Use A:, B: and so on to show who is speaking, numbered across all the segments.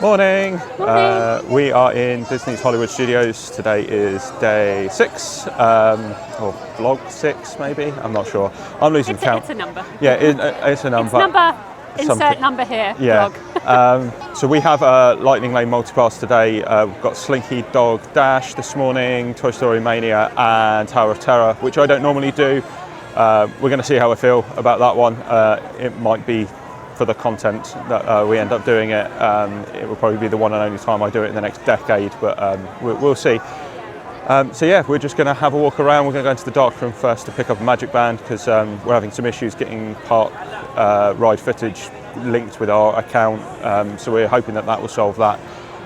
A: Morning. We are in Disney's Hollywood Studios. Today is day 6, or vlog 6 maybe, I'm not sure. I'm losing count.
B: It's a number.
A: Yeah, it's a number.
B: It's number, insert number here,
A: yeah.
B: vlog.
A: So we have a Lightning Lane multipass today. We've got Slinky Dog Dash this morning, Toy Story Mania and Tower of Terror, which I don't normally do. We're going to see how I feel about that one. It might be for the content that we end up doing it. It will probably be the one and only time I do it in the next decade, but we'll see. So yeah, we're just going to have a walk around. We're going to go into the dark room first to pick up a Magic Band because we're having some issues getting park ride footage linked with our account. So we're hoping that will solve that.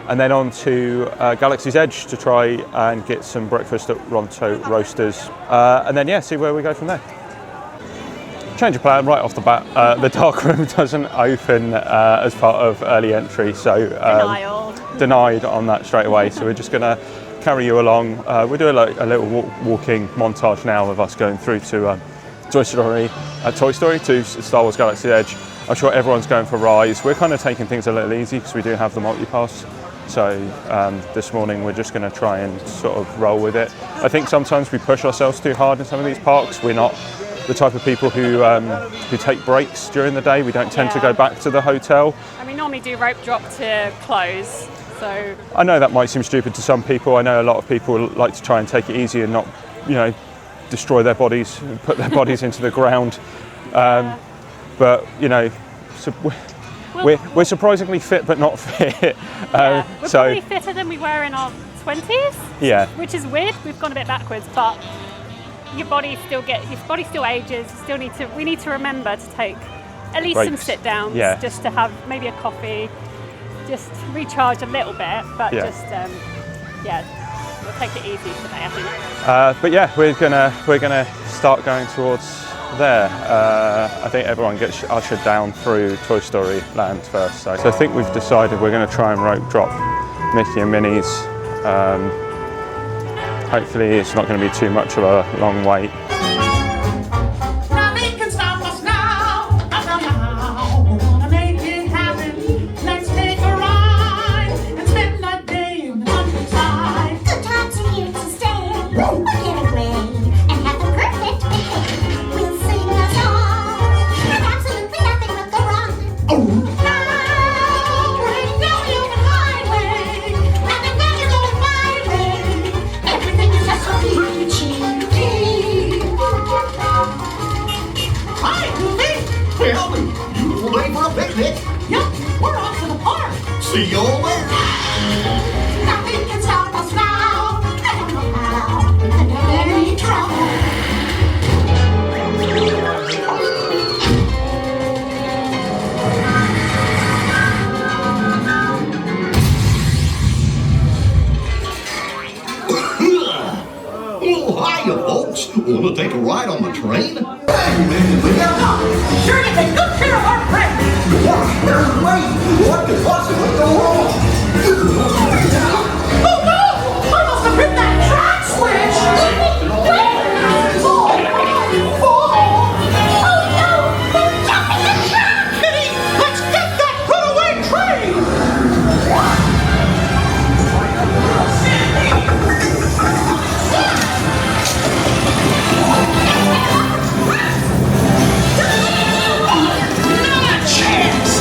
A: And then on to Galaxy's Edge to try and get some breakfast at Ronto Roasters. And then yeah, see where we go from there. Change of plan right off the bat. The dark room doesn't open as part of early entry, so denied on that straight away. So we're just going to carry you along. We're doing a little walking montage now of us going through to Toy Story to Star Wars Galaxy's Edge. I'm sure everyone's going for Rise. We're kind of taking things a little easy because we do have the multi-pass. So this morning we're just going to try and sort of roll with it. I think sometimes we push ourselves too hard in some of these parks. We're not the type of people who take breaks during the day. We don't tend to go back to the hotel.
B: And we normally do rope drop to close, so...
A: I know that might seem stupid to some people. I know a lot of people like to try and take it easy and not, destroy their bodies, put their bodies into the ground. But, so we're surprisingly fit but not fit.
B: We're probably fitter than we were in our 20s.
A: Yeah.
B: Which is weird. We've gone a bit backwards, but your body still ages. We need to remember to take at least
A: breaks.
B: Some sit downs, just to have maybe a coffee, just recharge a little bit, but we'll take it easy today, I think.
A: But yeah, we're gonna start going towards there. I think everyone gets ushered down through Toy Story Land first. So I think we've decided we're going to try and rope drop Mickey and Minnie's. Hopefully it's not going to be too much of a long wait.
C: See you later. Nothing can stop us now. I don't know how. Any trouble. Oh, hiya, folks. Want to take a ride on the train?
D: Sure you take good care of our friend.
C: What could possibly go wrong?
D: Oh no! I must have hit that track switch! Oh no! They're jumping the track! Kitty, let's get that runaway train! Not a chance!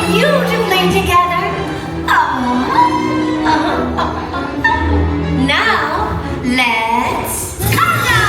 E: beautifully together. Now, let's conga!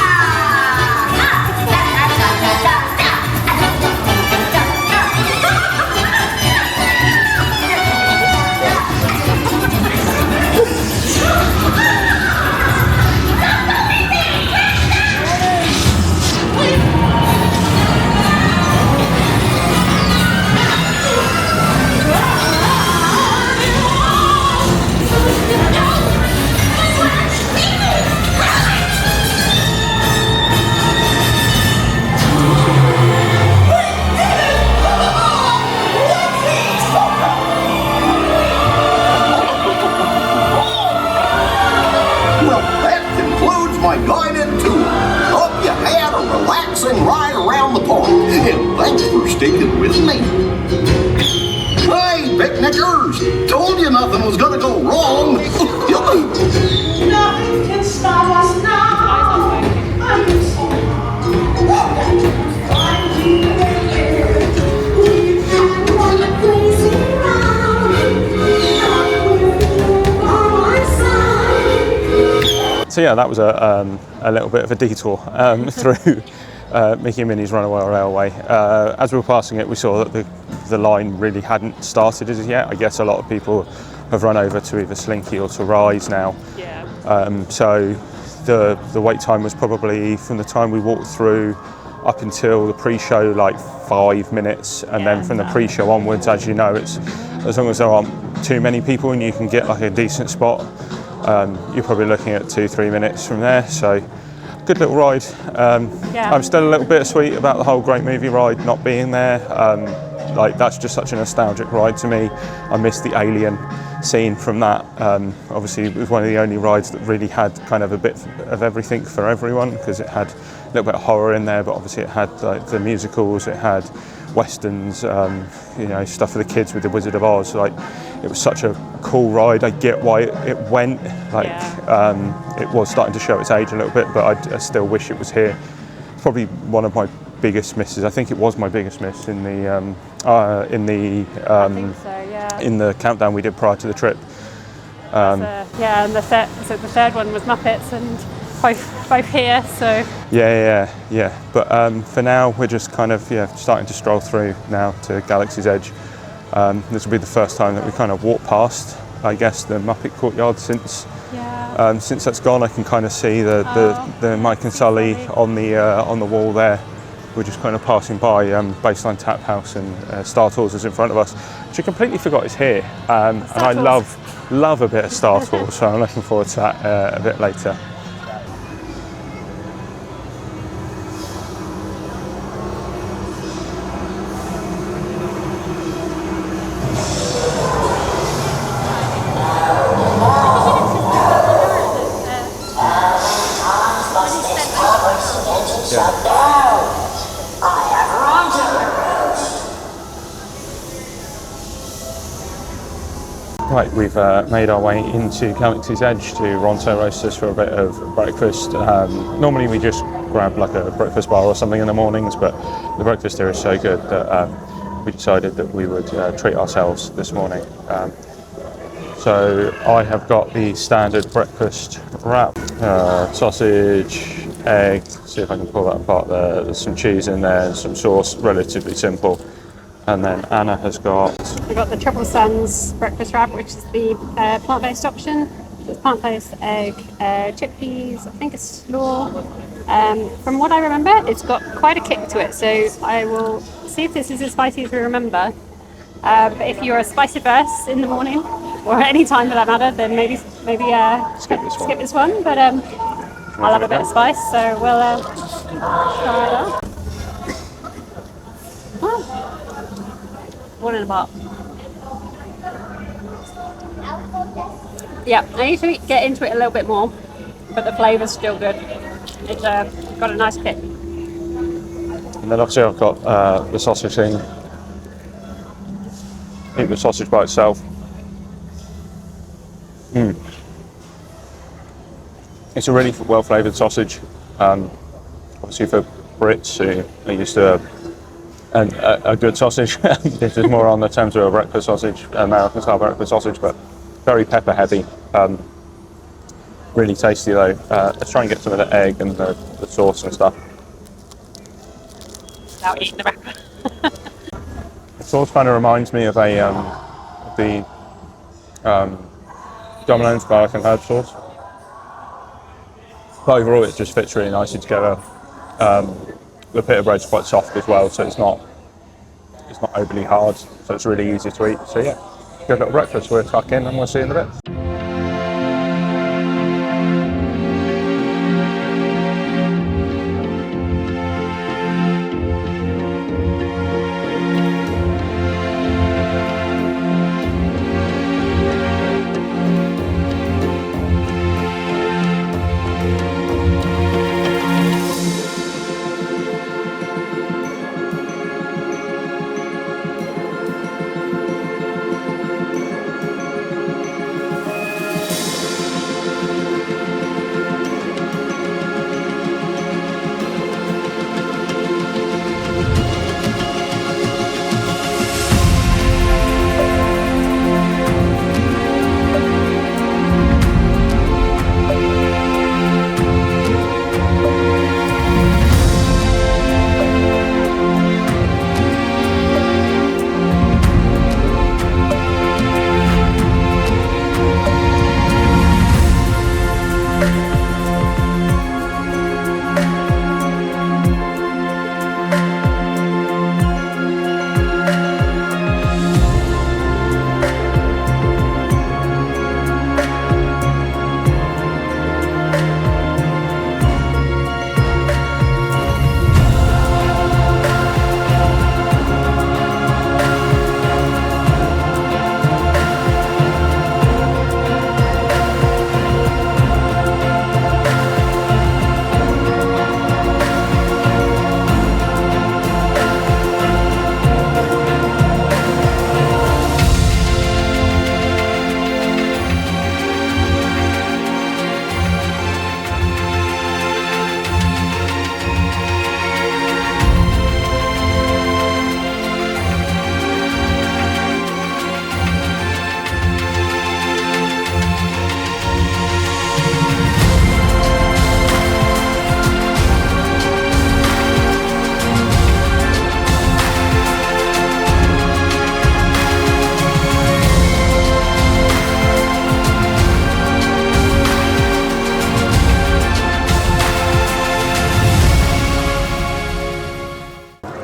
F: Well, that concludes my guided tour. Hope you had a relaxing ride around the park, and thanks for sticking with me. Hey, picnickers! Told you nothing was gonna go wrong.
D: Nothing can stop us now. I'm sorry.
C: We've had one crazy round. On our side.
A: So yeah, that was a little bit of a detour through Mickey and Minnie's Runaway Railway. As we were passing it, we saw that the line really hadn't started as yet. I guess a lot of people have run over to either Slinky or to Rise now.
B: Yeah.
A: So the wait time was probably from the time we walked through up until the pre-show, like 5 minutes, and then from the pre-show onwards, as you know, it's as long as there aren't too many people and you can get like a decent spot, you're probably looking at 2-3 minutes from there. So good little ride.
B: Yeah.
A: I'm still a little bittersweet about the whole Great Movie ride not being there. Like that's just such a nostalgic ride to me. I miss the Alien scene from that. Obviously it was one of the only rides that really had kind of a bit of everything for everyone, because it had a little bit of horror in there, but obviously it had like the musicals, it had westerns, you know, stuff for the kids with the Wizard of Oz. Like it was such a cool ride. I get why it went, like it was starting to show its age a little bit, but I still wish it was here. It's probably one of my biggest misses. I think it was my biggest miss in the
B: I think so, yeah.
A: in the countdown we did prior to the trip.
B: Yeah, and the third one was Muppets, and both here, so
A: Yeah. But for now, we're just kind of starting to stroll through now to Galaxy's Edge. This will be the first time that we kind of walk past, I guess, the Muppet Courtyard since that's gone. I can kind of see the Mike and Sully on the wall there. We're just kind of passing by Baseline Tap House, and Star Tours is in front of us, which I completely forgot is here. And I love a bit of Star Tours, so I'm looking forward to that a bit later. Right, we've made our way into Galaxy's Edge to Ronto Roasters for a bit of breakfast. Normally we just grab like a breakfast bar or something in the mornings, but the breakfast here is so good that we decided that we would treat ourselves this morning. So I have got the standard breakfast wrap, sausage, egg, see if I can pull that apart there, there's some cheese in there, some sauce, relatively simple. And then Anna has got...
B: We've got the Triple Suns breakfast wrap, which is the plant-based option. It's plant-based egg, chickpeas, I think a slaw. From what I remember, it's got quite a kick to it, so I will see if this is as spicy as we remember. But if you're a spicy averse in the morning, or any time for that matter, then maybe skip this one. But I'll have a bit of spice, so we'll try that. One in a pot. Yeah, I need to get into it a little bit more, but the flavour's still good. It's got a nice kick.
A: And then obviously I've got the sausage thing. Eat the sausage by itself. It's a really well flavoured sausage. Obviously for Brits who are used to and a good sausage. This is more on the terms of a breakfast sausage, American style breakfast sausage, but very pepper heavy. Really tasty though. Let's try and get some of the egg and the sauce and stuff.
B: Without eating the wrapper.
A: The sauce kind of reminds me of the Domino's garlic and herb sauce. But overall, it just fits really nicely together. The pita bread's quite soft as well, so it's not overly hard. So it's really easy to eat. So yeah, good little breakfast. We'll tuck in and we'll see you in a bit.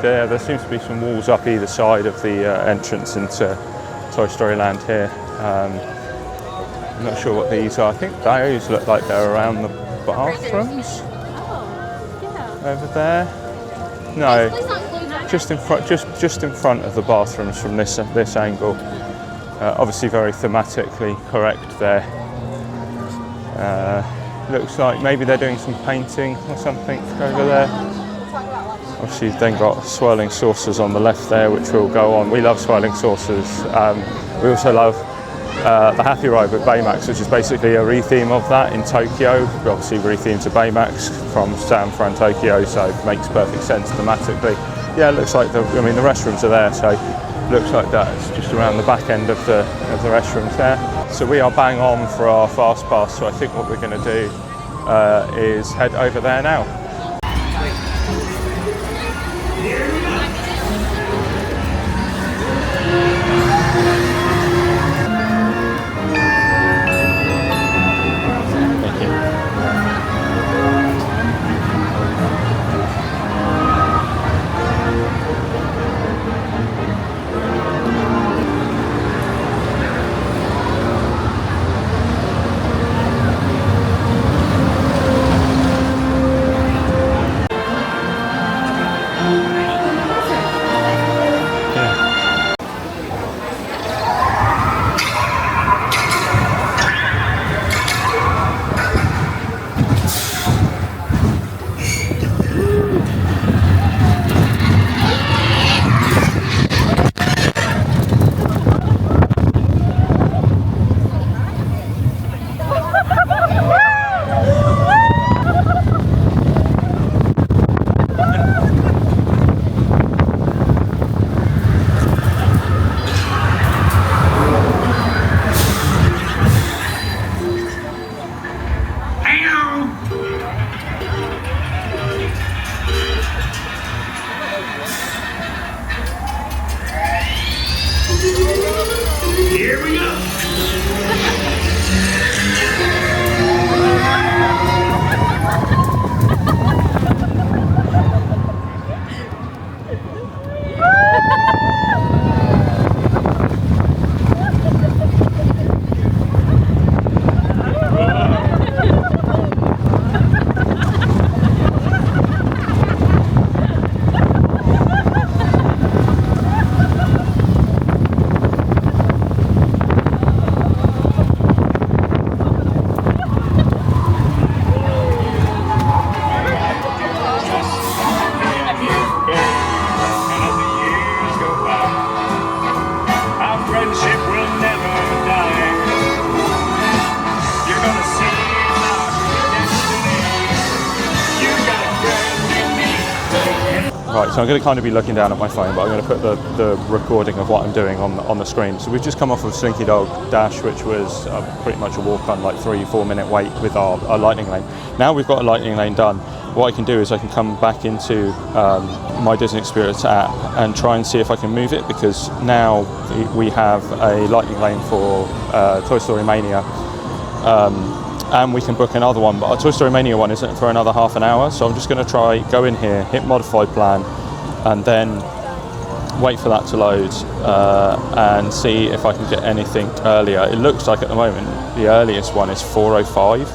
A: Yeah, there seems to be some walls up either side of the entrance into Toy Story Land here. I'm not sure what these are. I think those look like they're around the bathrooms. Over there. No, just in front, just in front of the bathrooms from this angle. Obviously, very thematically correct there. Looks like maybe they're doing some painting or something over there. Obviously, you've then got swirling saucers on the left there, which will go on. We love swirling saucers. We also love the Happy Ride with Baymax, which is basically a re-theme of that in Tokyo. We obviously re-themed to Baymax from San Fran, Tokyo, so it makes perfect sense thematically. Yeah, it looks like the restrooms are there, so it looks like that's just around the back end of the restrooms there. So we are bang on for our fast pass. So I think what we're going to do is head over there now.
G: Here we go.
A: Right, so I'm going to kind of be looking down at my phone, but I'm going to put the recording of what I'm doing on the screen. So we've just come off of Slinky Dog Dash, which was pretty much a walk on like 3-4 minute wait with our lightning lane. Now we've got a lightning lane done, what I can do is I can come back into my Disney Experience app and try and see if I can move it, because now we have a lightning lane for Toy Story Mania. And we can book another one, but our Toy Story Mania one isn't for another half an hour, so I'm just going to try, go in here, hit modified plan, and then wait for that to load and see if I can get anything earlier. It looks like at the moment the earliest one is 4:05,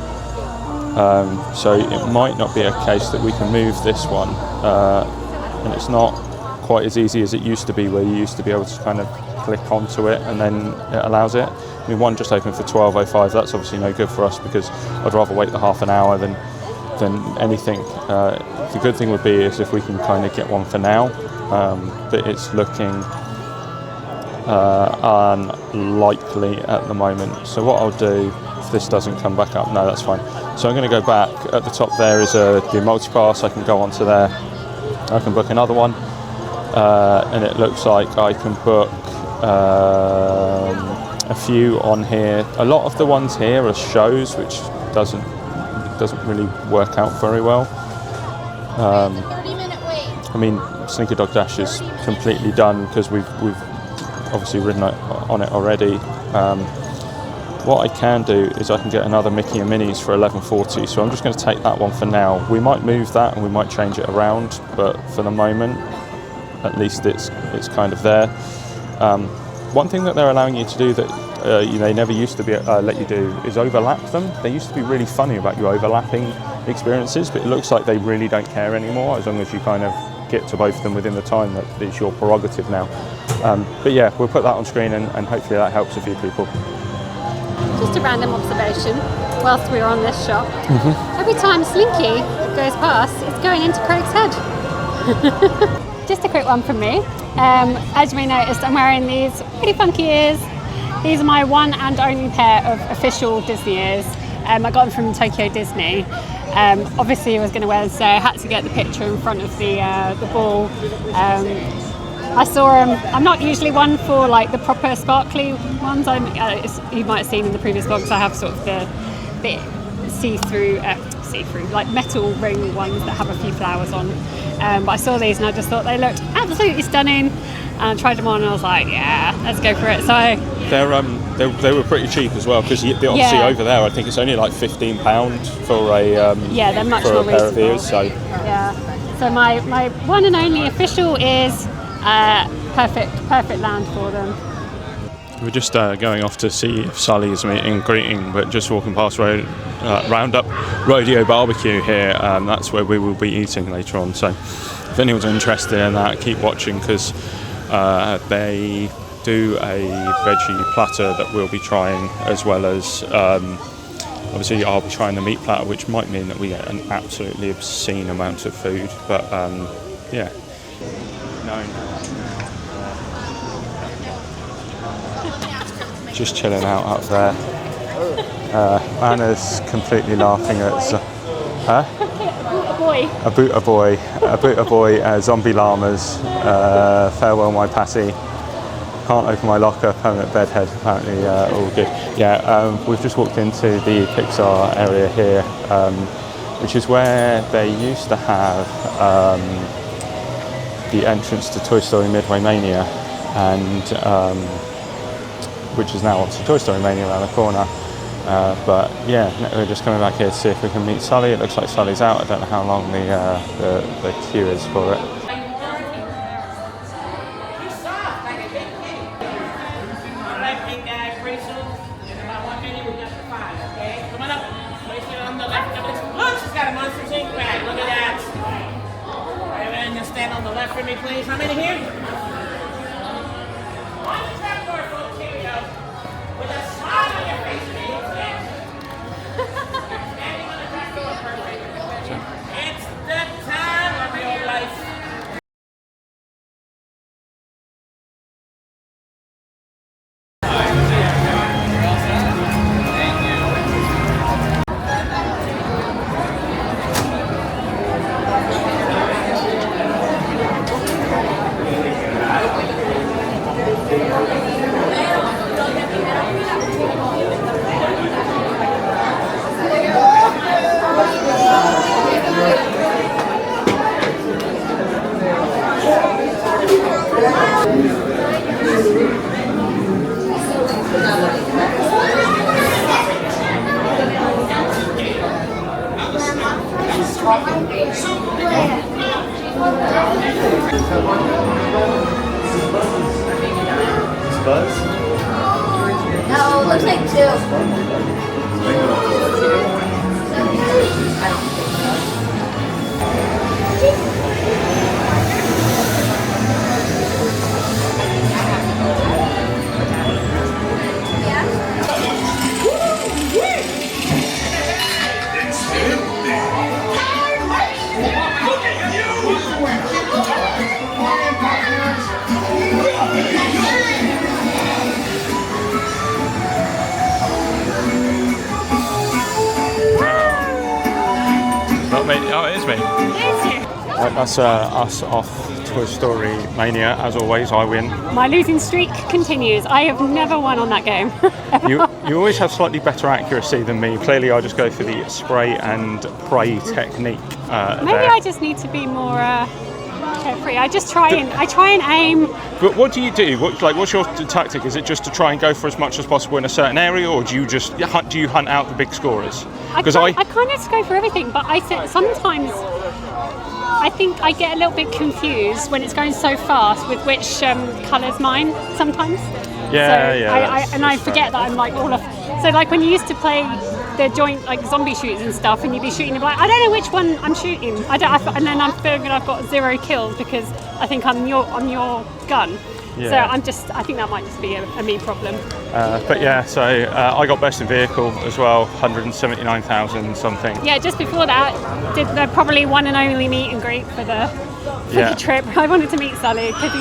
A: so it might not be a case that we can move this one, and it's not quite as easy as it used to be, where you used to be able to kind of click onto it and then it allows it. I mean, one just opened for 12:05. That's obviously no good for us, because I'd rather wait the half an hour than anything. The good thing would be is if we can kind of get one for now, but it's looking unlikely at the moment. So what I'll do, if this doesn't come back up, no, that's fine. So I'm going to go back. At the top there is the multipass. I can go onto there. I can book another one, and it looks like I can book a few on here. A lot of the ones here are shows, which doesn't really work out very well.
E: 30-minute wait.
A: I mean, Slinky Dog Dash is completely done because we've obviously ridden on it already. What I can do is I can get another Mickey and Minnie's for 11:40, so I'm just going to take that one for now. We might move that and we might change it around, but for the moment, at least it's kind of there. One thing that they're allowing you to do that they never used to be let you do is overlap them. They used to be really funny about you overlapping experiences, but it looks like they really don't care anymore, as long as you kind of get to both of them within the time that it's your prerogative now. But yeah, we'll put that on screen and hopefully that helps a few people.
B: Just a random observation whilst we're on this shot. Every time Slinky goes past, it's going into Craig's head. Just a quick one from me. As you may notice, I'm wearing these really funky ears. These are my one and only pair of official Disney ears. I got them from Tokyo Disney. Obviously I was going to wear them, so I had to get the picture in front of the ball. I saw them. I'm not usually one for like the proper sparkly ones. You might have seen in the previous vlogs, I have sort of the see-through, like metal ring ones that have a few flowers on. But I saw these and I just thought they looked absolutely stunning. And I tried them on and I was like, yeah, let's go for it. So
A: they were pretty cheap as well, because obviously over there I think it's only like £15 for a
B: they're much
A: for
B: more
A: a pair of
B: reasonable.
A: ears. So
B: yeah, so my one and only official is perfect land for them.
A: we're just going off to see if Sully's meeting and greeting, but just walking past Roundup Rodeo Barbecue here. That's where we will be eating later on. So if anyone's interested in that, keep watching, because they do a veggie platter that we'll be trying, as well as obviously I'll be trying the meat platter, which might mean that we get an absolutely obscene amount of food, but yeah. Just chilling out up there. Anna's completely laughing at a Boota Boy, zombie llamas, farewell my Patty, can't open my locker, permanent bedhead, apparently all good. Yeah, we've just walked into the Pixar area here, which is where they used to have the entrance to Toy Story Midway Mania. and which is now obviously Toy Story Mania around the corner. But yeah, we're just coming back here to see if we can meet Sully. It looks like Sully's out. I don't know how long the queue is for it.
G: Stand on the left for me, please. How many here? On the trap door, folks. Here we go. With a smile on your face, please. Yes. Standing on the trap door, perfect. It's the time of your life.
E: No, it looks like two.
A: Not me. Oh, it is me. Right, that's us off Toy Story Mania. As always, I win.
B: My losing streak continues. I have never won on that game.
A: You always have slightly better accuracy than me. Clearly, I just go for the spray and pray technique.
B: Maybe I just need to be more carefree. I try and aim.
A: But what do you do? What's your tactic? Is it just to try and go for as much as possible in a certain area, or do you just hunt out the big scorers?
B: I kind of go for everything, but sometimes I think I get a little bit confused when it's going so fast with which colour's mine sometimes. I forget that I'm like all of. So like when you used to play the joint like zombie shooters and stuff, and you'd be shooting, you'd be like, I don't know which one I'm shooting. And then I'm feeling I've got 0 kills because I think I'm on your gun.
A: Yeah.
B: So I think that might just be a me problem.
A: But yeah, so I got best in vehicle as well, 179,000 something.
B: Yeah, just before that, did the probably one and only meet and greet for the trip. I wanted to meet Sully because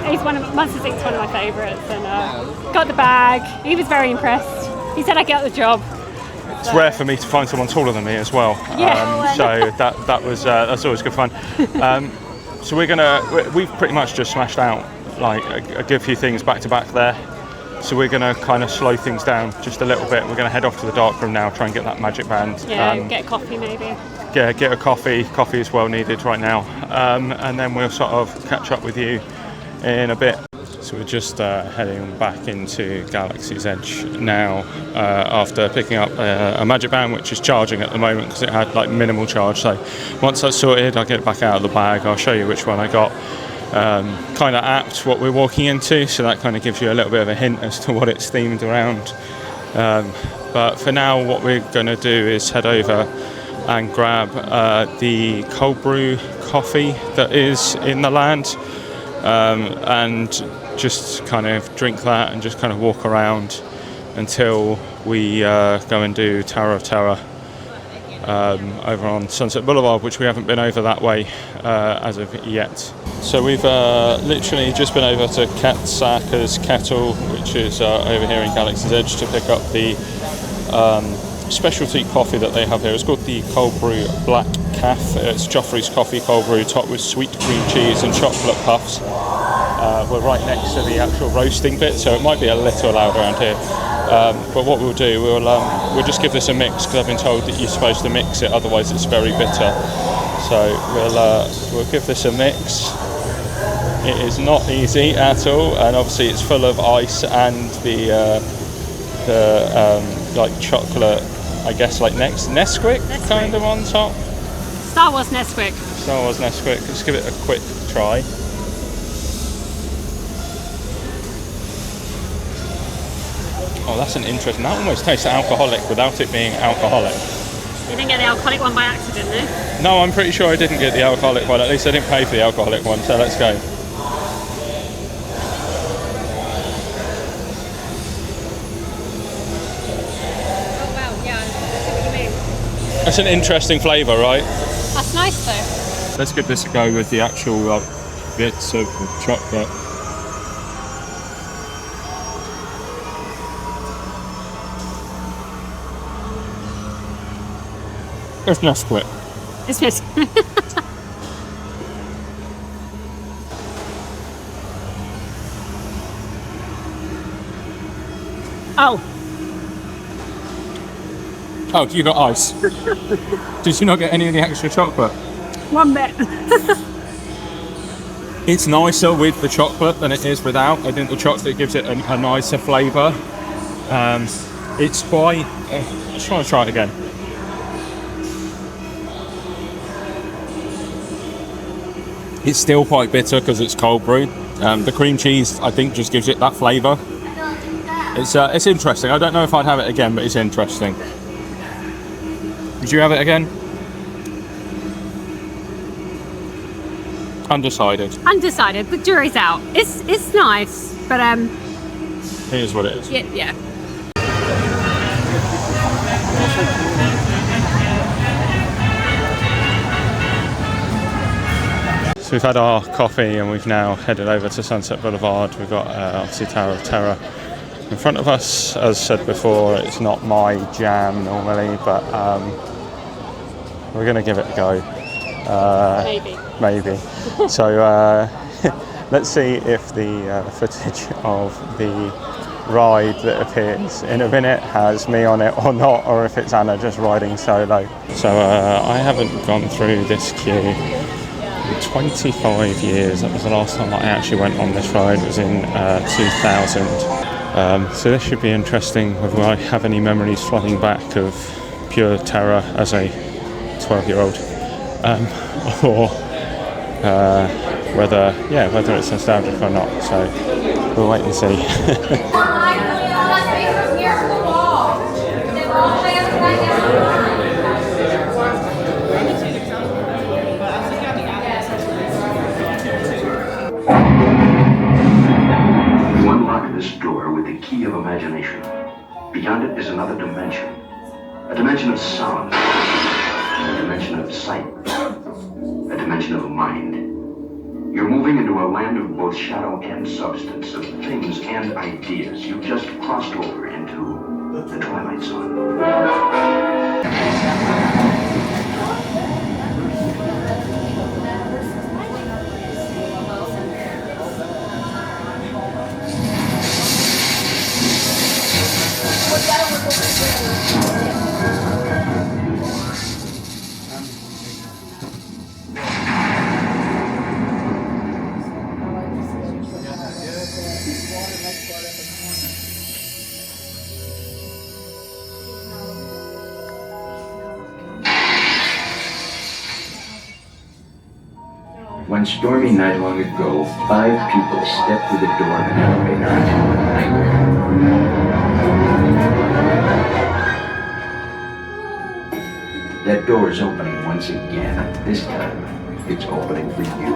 B: he's Monsters Inc.'s one of my favourites, and got the bag. He was very impressed. He said I got the job.
A: It's rare for me to find someone taller than me as well.
B: Yeah.
A: So that's always good fun. So we've pretty much just smashed out like a good few things back to back there. So we're gonna kind of slow things down just a little bit. We're gonna head off to the dark room now, try and get that magic band.
B: Yeah, get a coffee maybe.
A: Yeah, get a coffee. Coffee is well needed right now. And then we'll sort of catch up with you in a bit. So we're just heading back into Galaxy's Edge now after picking up a magic band, which is charging at the moment because it had like minimal charge. So once that's sorted, I'll get it back out of the bag. I'll show you which one I got. Kind of apt what we're walking into, so that kind of gives you a little bit of a hint as to what it's themed around. But for now, what we're going to do is head over and grab the cold brew coffee that is in the land, and just kind of drink that and just kind of walk around until we go and do Tower of Terror over on Sunset Boulevard, which we haven't been over that way as of yet. So we've literally just been over to Katsaka's Kettle, which is over here in Galaxy's Edge, to pick up the specialty coffee that they have here. It's called the Cold Brew Black Calf. It's Joffrey's coffee cold brew topped with sweet cream cheese and chocolate puffs. We're right next to the actual roasting bit, so it might be a little loud around here. But what we'll do, we'll just give this a mix, because I've been told that you're supposed to mix it, otherwise it's very bitter. So we'll give this a mix. It is not easy at all, and obviously it's full of ice and the like chocolate, I guess, like Nesquik kind of on top.
B: Star Wars Nesquik.
A: Star Wars Nesquik. Let's give it a quick try. Oh, that's an interesting. That almost tastes alcoholic without it being alcoholic.
B: You didn't get the alcoholic one by accident, though?
A: No, I'm pretty sure I didn't get the alcoholic one. At least I didn't pay for the alcoholic one. So let's go.
B: Oh, wow, yeah, I see what you mean.
A: That's an interesting flavour, right?
B: That's nice, though.
A: Let's give this a go with the actual bits of chocolate. It's Nesquik.
B: It's just. Oh,
A: Oh, you got ice. Did you not get any of the extra chocolate?
B: one bit.
A: It's nicer with the chocolate than it is without. I think the chocolate gives it a nicer flavour. It's quite. Let's try it again. It's still quite bitter because it's cold brewed. The cream cheese, I think, just gives it that flavour. It's interesting. I don't know if I'd have it again, but it's interesting. Would you have it again? Undecided.
B: Undecided. The jury's out. It's nice, but
A: Here's what it is.
B: yeah.
A: So we've had our coffee and we've now headed over to Sunset Boulevard. We've got obviously Tower of Terror in front of us. As said before, it's not my jam normally, but we're going to give it a go. Maybe. So let's see if the footage of the ride that appears in a minute has me on it or not, or if it's Anna just riding solo. So I haven't gone through this queue in 25 years. That was the last time I actually went on this ride. It was in 2000. So this should be interesting, whether I have any memories flooding back of pure terror as a 12-year-old, or whether it's nostalgic or not. So we'll wait and see.
H: This door with the key of imagination. Beyond it is another dimension. A dimension of sound. A dimension of sight. A dimension of mind. You're moving into a land of both shadow and substance, of things and ideas. You've just crossed over into the Twilight Zone. One stormy night long ago, 5 people stepped through the door of an elevator into a nightmare. That door is opening once again. This time, it's opening for you.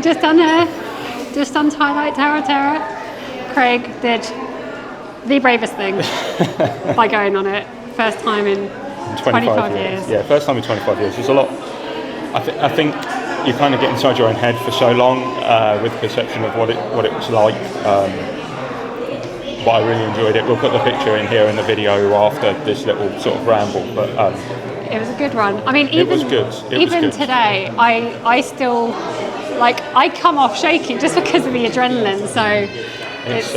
B: just done Twilight Tower Terror. Craig did the bravest thing by going on it. First time in 25 years.
A: Yeah, first time in 25 years. There's a lot. I think you kind of get inside your own head for so long with the perception of what it was like. But I really enjoyed it. We'll put the picture in here in the video after this little sort of ramble. But
B: it was a good run. I mean,
A: it was good.
B: Today, I still I come off shaking just because of the adrenaline. So it's.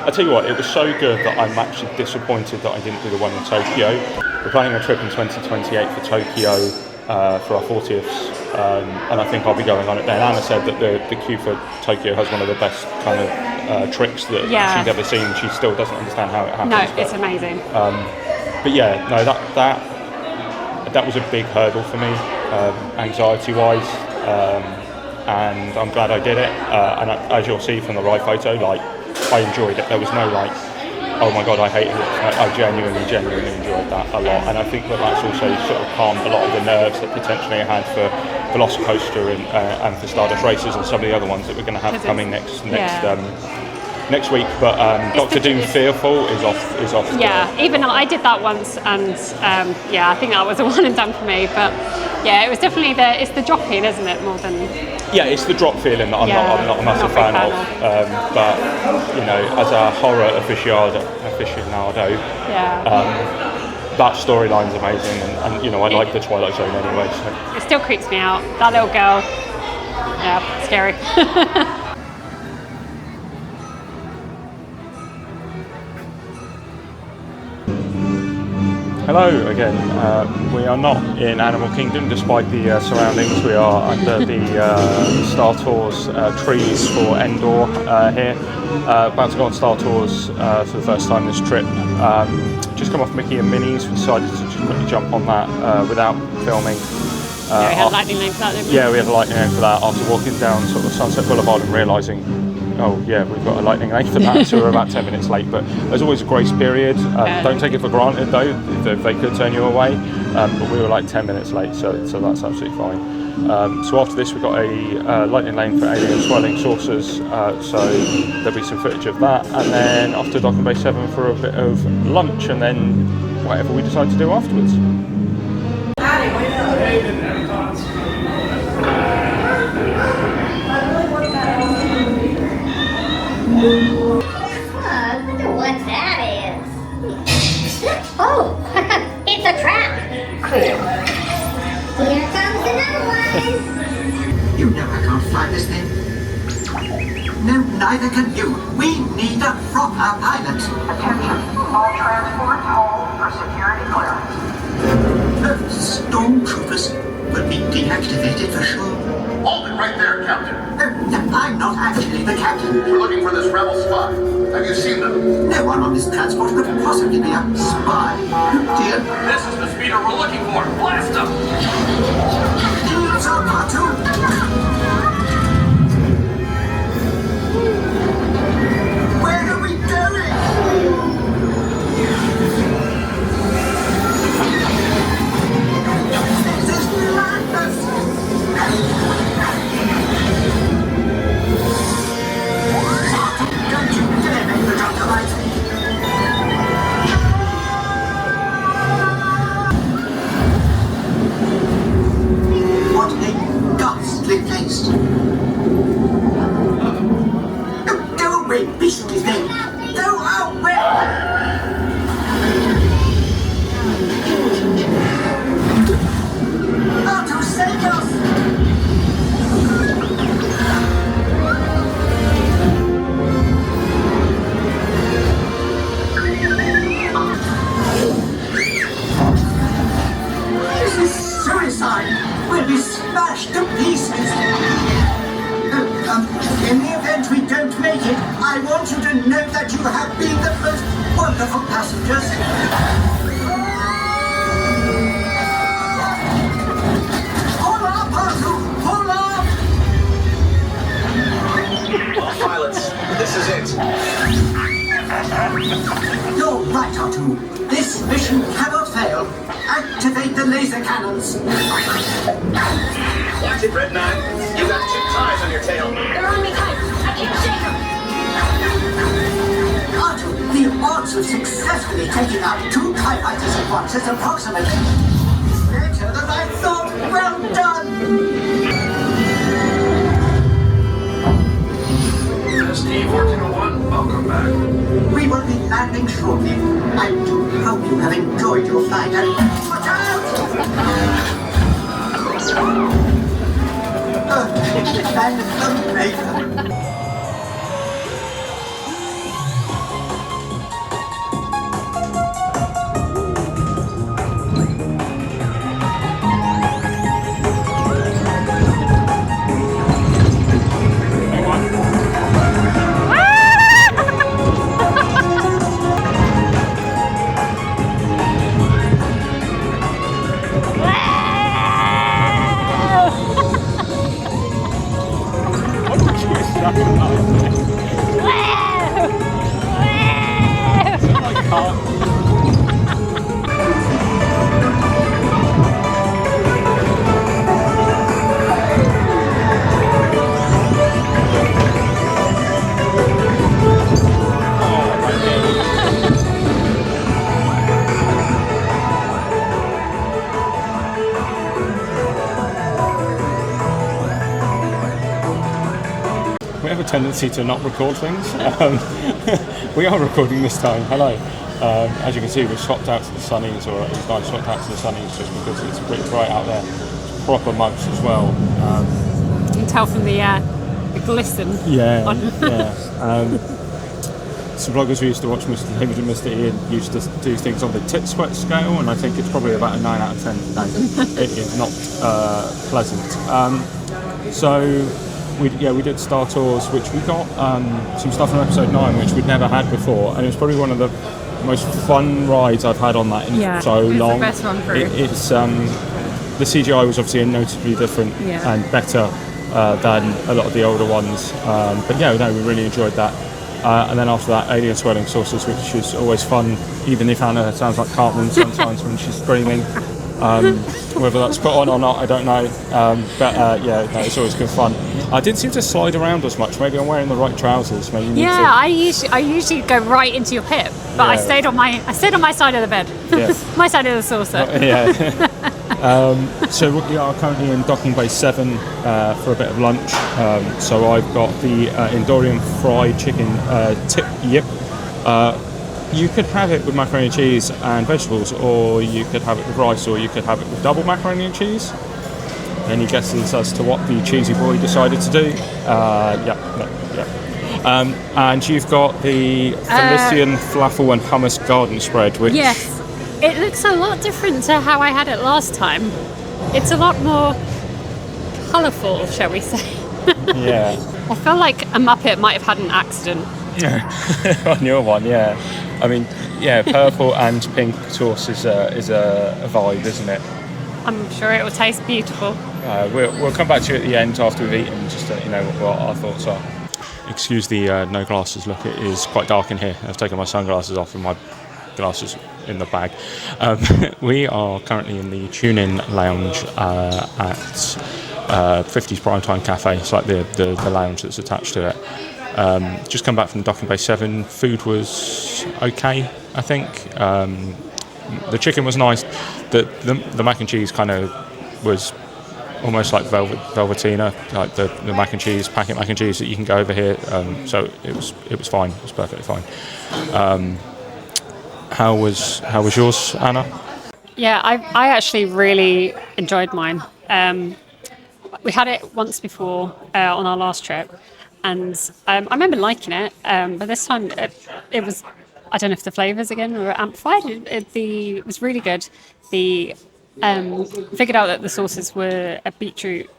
B: I tell you what, it was so good that I'm actually disappointed that I didn't do the one in Tokyo. We're planning a trip in 2028 for Tokyo for our 40th, and I think I'll be going on it then. Anna said that the queue for Tokyo has one of the best kind of tricks that she's ever seen. She still doesn't understand how it happens. No, it's amazing.
A: But yeah, no, that was a big hurdle for me, anxiety-wise, and I'm glad I did it. And as you'll see from the ride photo, I enjoyed it. There was no oh my god, I hated it. I genuinely enjoyed that a lot, and I think that's also sort of calmed a lot of the nerves that potentially I had for Velocicoaster and for Stardust Races and some of the other ones that we're going to have coming next next week. But Doctor Doom Fearful is off.
B: Yeah, even I did that once, and I think that was a one and done for me. But yeah, it was definitely it's the drop in, isn't it, more than.
A: Yeah, it's the drop feeling that I'm not a massive fan of. But you know, as a horror aficionado, that storyline's amazing, and you know, I like the Twilight Zone anyway. So.
B: It still creeps me out. That little girl, scary.
A: Hello again. We are not in Animal Kingdom despite the surroundings. We are under the Star Tours trees for Endor here. About to go on Star Tours for the first time this trip. Just come off Mickey and Minnie's. We decided to just quickly jump on that without filming.
B: We had a lightning lane for that, didn't we?
A: Yeah, we had a lightning lane for that after walking down sort of Sunset Boulevard and realising, oh yeah, we've got a lightning lane for that, so we're about 10 minutes late. But there's always a grace period. Don't take it for granted though, if they could turn you away. But we were like 10 minutes late, so that's absolutely fine. So after this, we've got a lightning lane for alien swirling saucers, so there'll be some footage of that. And then off to Docking Bay 7 for a bit of lunch, and then whatever we decide to do afterwards.
E: I wonder what that is. Oh, it's a trap. Here comes another one.
D: You know I can't fly this thing. No, neither can you. We need a proper pilot.
I: Attention, all transport hold for security clearance.
D: The stormtroopers will be deactivated for sure.
F: Hold it right there, Captain.
D: No, I'm not actually the captain.
F: We're looking for this rebel spy. Have you seen them?
D: No one on this transport could possibly be a spy. Dear.
F: This is the speeder we're looking for. Blast them!
D: Here's our cartoon. Where are we going? This is madness. Don't you dare make the doctor light. What a ghastly place. Go away, beastly thing. Go away. Arthur, save us. This is suicide. We'll be smashed to pieces. In the event we don't make it, I want you to know that you have been the most wonderful passengers. Pull up, Arthur! Pull up!
F: Pilots, this is it.
D: You're right, Artu. This mission cannot fail.
C: Activate the laser cannons.
J: Watch it, Red 9. You got 2 ties on your tail.
E: They're on me tight. I can't shake them.
C: Arthur, the odds of successfully taking out 2 TIE fighters at once is approximately better than I thought. Well done.
J: ST-1401, welcome back.
C: We will be landing shortly. I do hope you have enjoyed your flight and watch out! And amazing.
A: We have a tendency to not record things. We are recording this time. Hello. As you can see, we've swapped out to the sunnies, or at least I swapped out to the sunnies just because it's pretty bright out there. It's proper months as well.
B: You can tell from the glisten.
A: Yeah.
B: On.
A: Some vloggers we used to watch, Mr. David and Mr. Ian, used to do things on the tit sweat scale, and I think it's probably about a 9 out of 10 today. It is not pleasant. So we did Star Tours, which we got some stuff from episode 9 which we'd never had before, and it was probably one of the most fun rides I've had on that in so long.
B: The best one through.
A: It's the CGI was obviously notably different and better than a lot of the older ones, but we really enjoyed that. And then after that, Alien Swirling Saucers, which is always fun, even if Anna sounds like Cartman sometimes when she's screaming. Whether that's put on or not, I don't know. It's always good fun. I didn't seem to slide around as much. Maybe I'm wearing the right trousers. Maybe you need to...
B: I usually go right into your hip, but I stayed on my side of the bed.
A: Yeah.
B: My side of the saucer.
A: So we are currently in Docking Bay 7 for a bit of lunch. So I've got the Endorian fried chicken tip yip. You could have it with macaroni and cheese and vegetables, or you could have it with rice, or you could have it with double macaroni and cheese. Any guesses as to what the cheesy boy decided to do? And you've got the Felician falafel and hummus garden spread, which...
B: Yes. It looks a lot different to how I had it last time. It's a lot more colourful, shall we say.
A: Yeah.
B: I feel like a Muppet might have had an accident.
A: On your one, yeah. I mean, purple and pink sauce is a vibe, isn't it?
B: I'm sure it will taste beautiful.
A: We'll come back to you at the end after we've eaten, just to let you know what our thoughts are. Excuse the no glasses look, it is quite dark in here. I've taken my sunglasses off and my glasses in the bag. We are currently in the Tune-In Lounge at 50s Primetime Cafe. It's like the lounge that's attached to it. Just come back from Docking Bay 7. Food was okay, I think. The chicken was nice. The mac and cheese kind of was almost like Velvetina, like the mac and cheese, packet mac and cheese that you can go over here. So it was fine. It was perfectly fine. How was yours, Anna?
B: Yeah, I actually really enjoyed mine. We had it once before on our last trip, and I remember liking it, but this time it was, I don't know if the flavours again were amplified. It was really good. Figured out that the sauces were a beetroot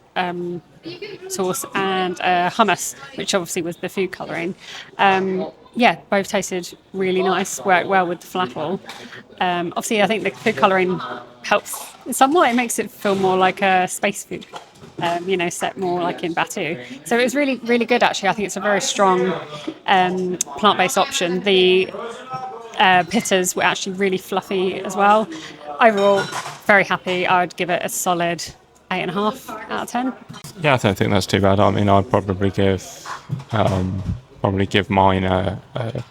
B: sauce and hummus, which obviously was the food colouring. Both tasted really nice, worked well with the falafel. Obviously, I think the food colouring helps somewhat. It makes it feel more like a space food, set more like in Batuu. So it was really, really good, actually. I think it's a very strong plant-based option. The pittas were actually really fluffy as well. overall, very happy. I would give it a solid 8.5 out of 10.
A: Yeah, I don't think that's too bad. I mean, I'd probably give mine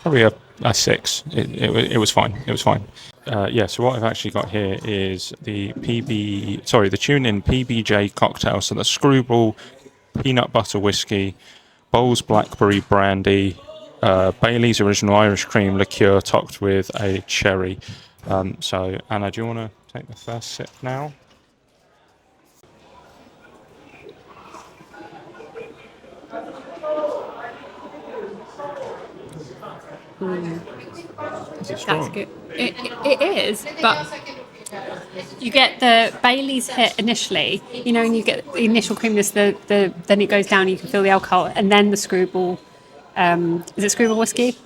A: probably a 6. It was fine. It was fine. Yeah. So what I've actually got here is the Tune-In PBJ cocktail. So the Screwball peanut butter whiskey, Bowls blackberry brandy, Bailey's original Irish cream liqueur topped with a cherry. So Anna, do you want to take the first sip now?
B: That's good. It is, but you get the Bailey's hit initially, you know, and you get the initial creaminess. Then it goes down. You can feel the alcohol, and then the Screwball. Is it Screwball whiskey?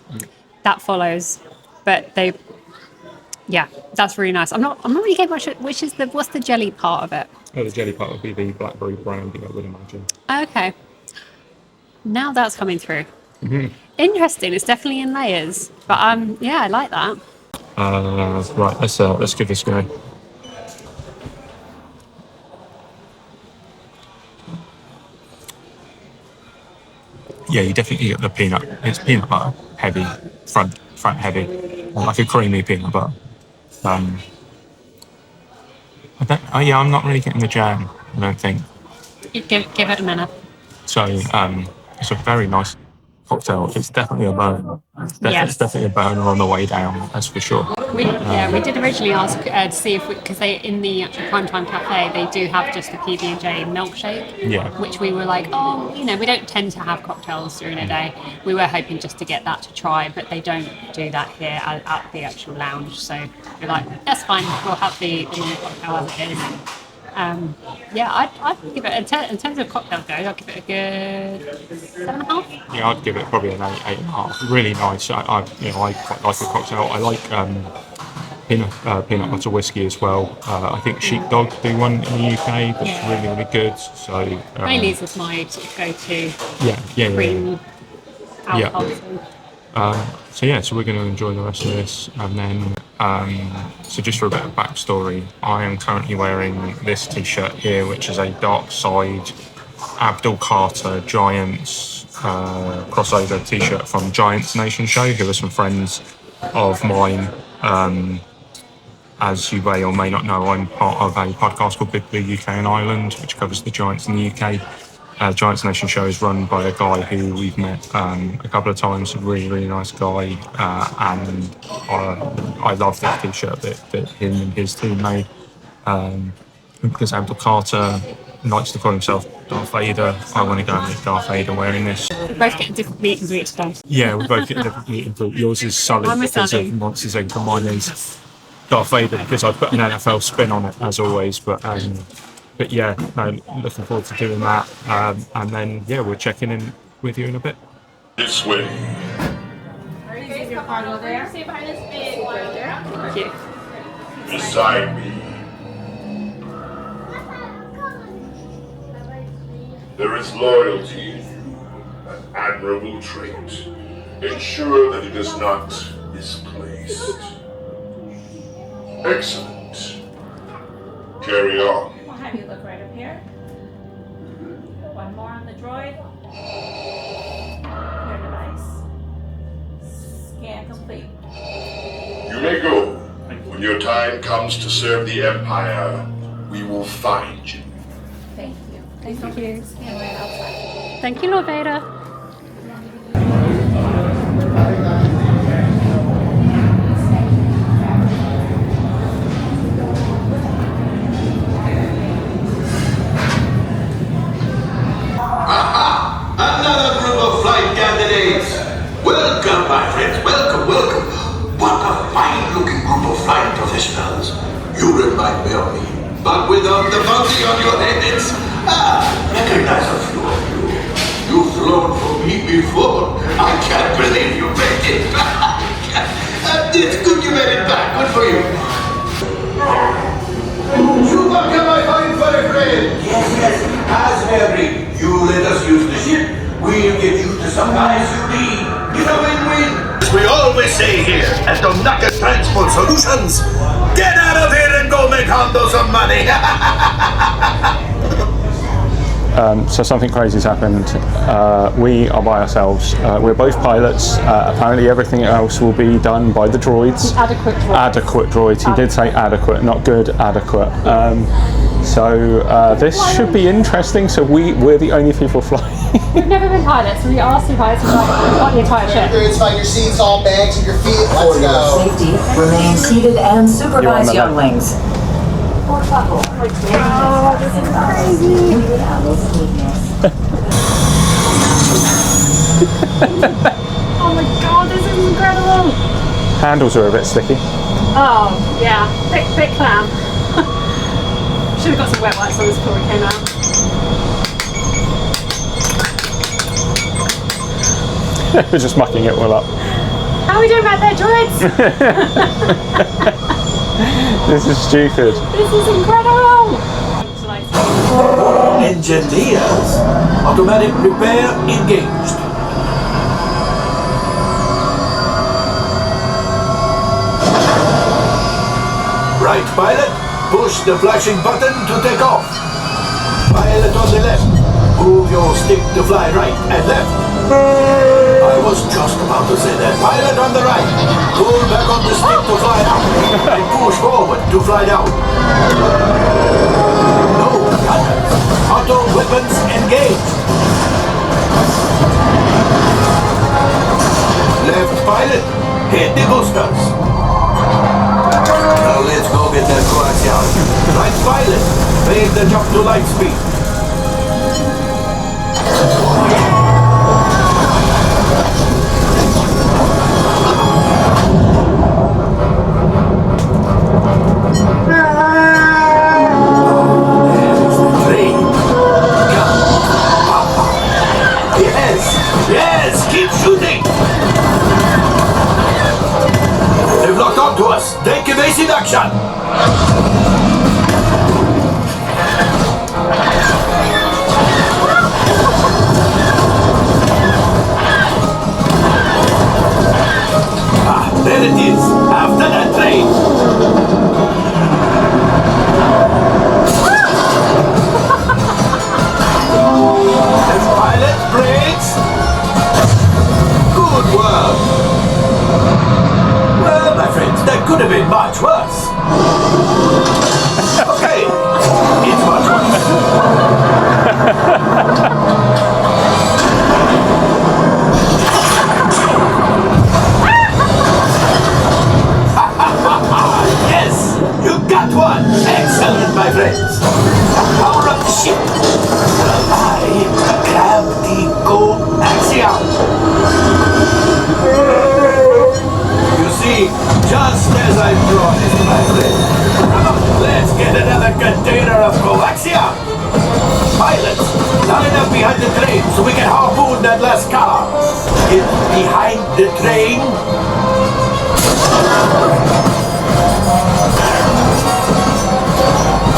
B: That follows, but that's really nice. I'm not really getting much. What's the jelly part of it?
A: Oh, the jelly part would be the blackberry brandy, I would imagine.
B: Okay, now that's coming through. Interesting. It's definitely in layers, but yeah, I like that.
A: Right, let's give this a go. Yeah, you definitely get the peanut. It's peanut butter heavy, front heavy, like a creamy peanut butter. I'm not really getting the jam. I don't think.
B: Give it a minute.
A: So it's a very nice cocktail. It's definitely a burner. It's definitely a burner on the way down. That's for sure.
B: We did originally ask to see if because they in the actual Primetime Cafe they do have just the PB&J milkshake.
A: Yeah.
B: Which we were like, we don't tend to have cocktails during a day. We were hoping just to get that to try, but they don't do that here at the actual lounge. So we're like, that's fine. We'll have the normal cocktail as it is. I'd give it in terms of cocktail goes. I'd give it a good 7.5.
A: Yeah, I'd give it probably an 8.5. Really nice. I quite like a cocktail. I like peanut butter whiskey as well. I think Sheepdog do one in the UK that's really, really good. So
B: Bailey's is my sort of go-to.
A: Cream
B: alcohol.
A: So we're going to enjoy the rest of this, and then so just for a bit of backstory, I am currently wearing this t-shirt here, which is a Dark Side Abdul Carter Giants crossover t-shirt from Giants Nation Show, who are some friends of mine. As you may or may not know, I'm part of a podcast called Big Blue UK and Ireland, which covers the Giants in the UK. Giants Nation Show is run by a guy who we've met a couple of times, a really, really nice guy, and I love this t-shirt that him and his team made. Because Abdul Carter likes to call himself Darth Vader, I want to go and meet Darth Vader wearing this.
B: We're both getting different meet and greets today.
A: Yeah, we're both getting different meet and greets. Yours is Sully because of Monsters Inc. and mine is Darth Vader because I put an NFL spin on it as always, but yeah, no, looking forward to doing that. And then, we're checking in with you in a bit.
J: This way.
G: There's the cargo there. See behind this big one there.
B: Thank you.
J: Beside me. There is loyalty in you, an admirable trait. Ensure that it is not misplaced. Excellent. Carry on.
G: We'll have you look right up here. One more on the droid. Your device. Scan complete.
J: You may go. When your time comes to serve the Empire, we will find you.
G: Thank you. Thank you. Scan right outside.
B: Thank you, Lord Vader.
F: Another group of flight candidates. Welcome, my friends. Welcome. What a fine-looking group of flight professionals. You remind me of me, but without the bounty on your heads. Recognize a few of you. You've flown for me before. I can't believe you made it. It's good you made it back. Good for you. Chewbacca, my fine furry friend. Yes. As Mary, you let us use the ship. We'll get you to some guys you need. It's a win-win.
J: As we always say here at Donaka Transport Solutions, get out of here and
F: go make handles of money.
A: So something crazy's happened. We are by ourselves. We're both pilots. Apparently everything else will be done by the droids.
B: Adequate droids.
A: Adequate droids. He did say adequate, not good, adequate. So this should be interesting. So we're the only people flying.
B: We've never been pilots. We are two pilots. We've got the entire ship.
K: It's fine. Your seats, all bags, and your feet. Let's go.
L: Safety, remain seated and supervise
A: You're on the
L: younglings.
B: Oh, this is crazy. Oh my god, this is incredible.
A: Handles are a bit sticky.
B: Oh, yeah. Bit clam. Should have got some wet wipes on this before we came out.
A: We're just mucking it all up.
B: How are we doing back there, droids?
A: This is stupid.
B: This is incredible.
F: Engineers. Automatic repair engaged. Right, pilot. Push the flashing button to take off. Pilot on the left. Move your stick to fly right and left. I was just about to say that. Pilot on the right. Pull back on the stick to fly out. And push forward to fly down. No gunners. Auto weapons engaged. Left pilot. Hit the boosters. Now let's go get that coaxial. Right pilot. Make the jump to light speed. Yes, keep shooting! They've locked onto us. Take evasive action! Ah, there it is. After that train. Pilot brakes. Good work. Well, my friends, that could have been much worse. Okay, it's much worse. Yes, you got one. Excellent, my friends. Power up the ship. I grab the coaxial. You see, just as I promised, my friend. Let's get another container of coaxial. Pilots, line up behind the train so we can harpoon that last car. Get behind the train.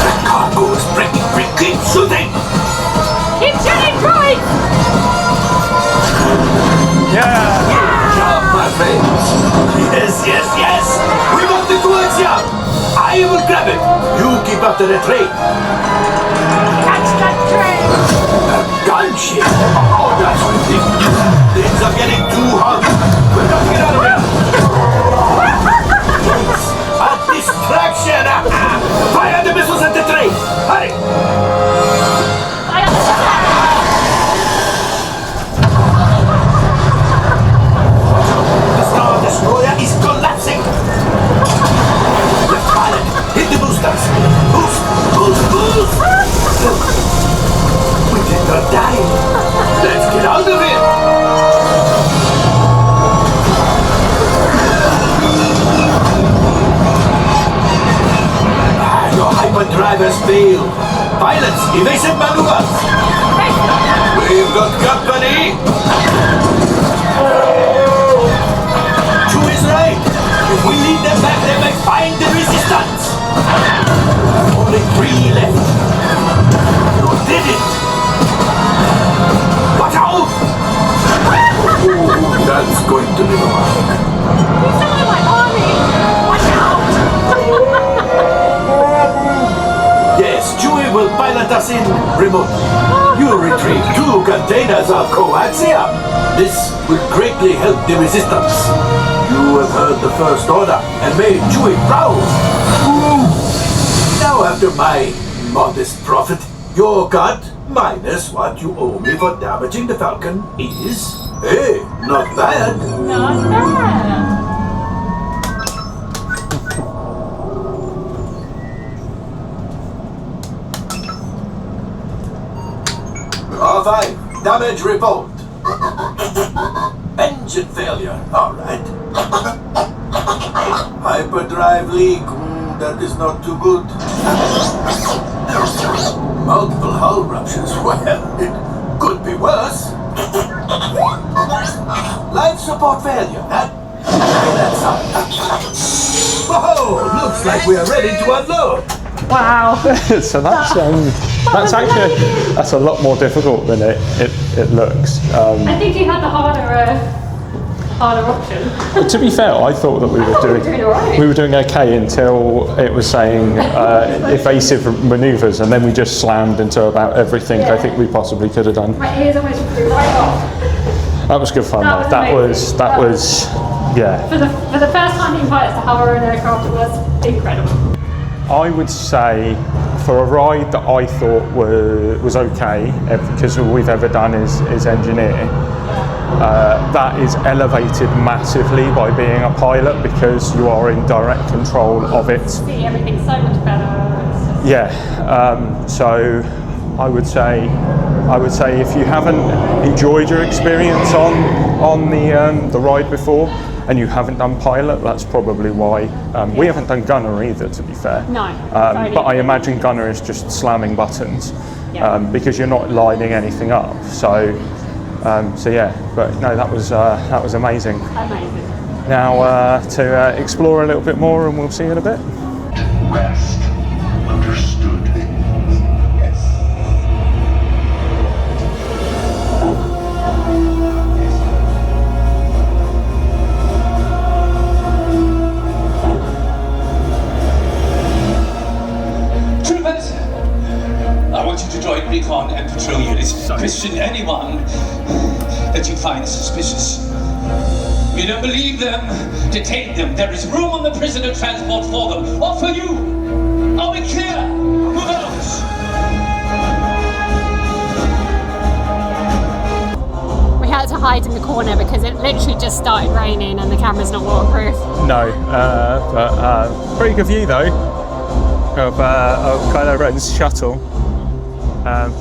F: The cargo is breaking free. Keep shooting.
B: Keep shooting, droids!
A: Yeah!
F: Good job, my friends. Yes. We want the coaxial. I will grab it. You keep after the train.
B: Catch that train!
F: A gunship. Oh, that's ridiculous. Things are getting too hot. We've got to get out of here. It's a distraction. Fire the missiles at the train. Hurry. The Star Destroyer is collapsing. Left pilot, hit the boosters. Boost. We did not die. Let's get out of here. Your hyperdrivers failed. Pilots, evasive maneuvers. We've got company. Chewie is right. If we lead them back, they may find the resistance. Only 3 left. You did it. Watch out. Oh, that's going to be hard.
B: He's not in my army! Watch out!
M: let us in remotely. You retrieve 2 containers of coaxium. This will greatly help the resistance. You have heard the First Order and made Chewie proud. Now, after my modest profit, your cut minus what you owe me for damaging the Falcon is, hey, not bad.
B: Not bad.
M: R5, damage report. Engine failure, alright. Hyperdrive leak, that is not too good. Multiple hull ruptures, well, it could be worse. Life support failure, that's up. Whoa, looks like we are ready to unload.
B: Wow.
A: So that's actually that's a lot more difficult than it looks.
B: I think you had the harder option.
A: To be fair, I thought that we were doing okay until it was saying evasive manoeuvres, and then we just slammed into about everything I think we possibly could have done.
B: My ears almost flew right off.
A: That was good fun though. That was yeah.
B: For the first time in pilots to hover an aircraft, it was incredible.
A: I would say for a ride that I thought was okay, because all we've ever done is engineer, that is elevated massively by being a pilot because you are in direct control of it.
B: See everything so much better.
A: Yeah, so I would say if you haven't enjoyed your experience on the ride before, and you haven't done pilot, that's probably why. We haven't done gunner either, to be fair.
B: No.
A: But I imagine gunner is just slamming buttons because you're not lining anything up. So yeah. But no, that was amazing.
B: Amazing.
A: Now to explore a little bit more, and we'll see you in a bit.
J: West. Understood.
N: Join recon and patrol units. Question anyone that you find suspicious. You don't believe them? Detain them. There is room on the prisoner transport for them. Or for you. Are we clear? Move out.
B: We had to hide in the corner because it literally just started raining and the camera's not waterproof.
A: No, but pretty good view though of Kylo Ren's shuttle.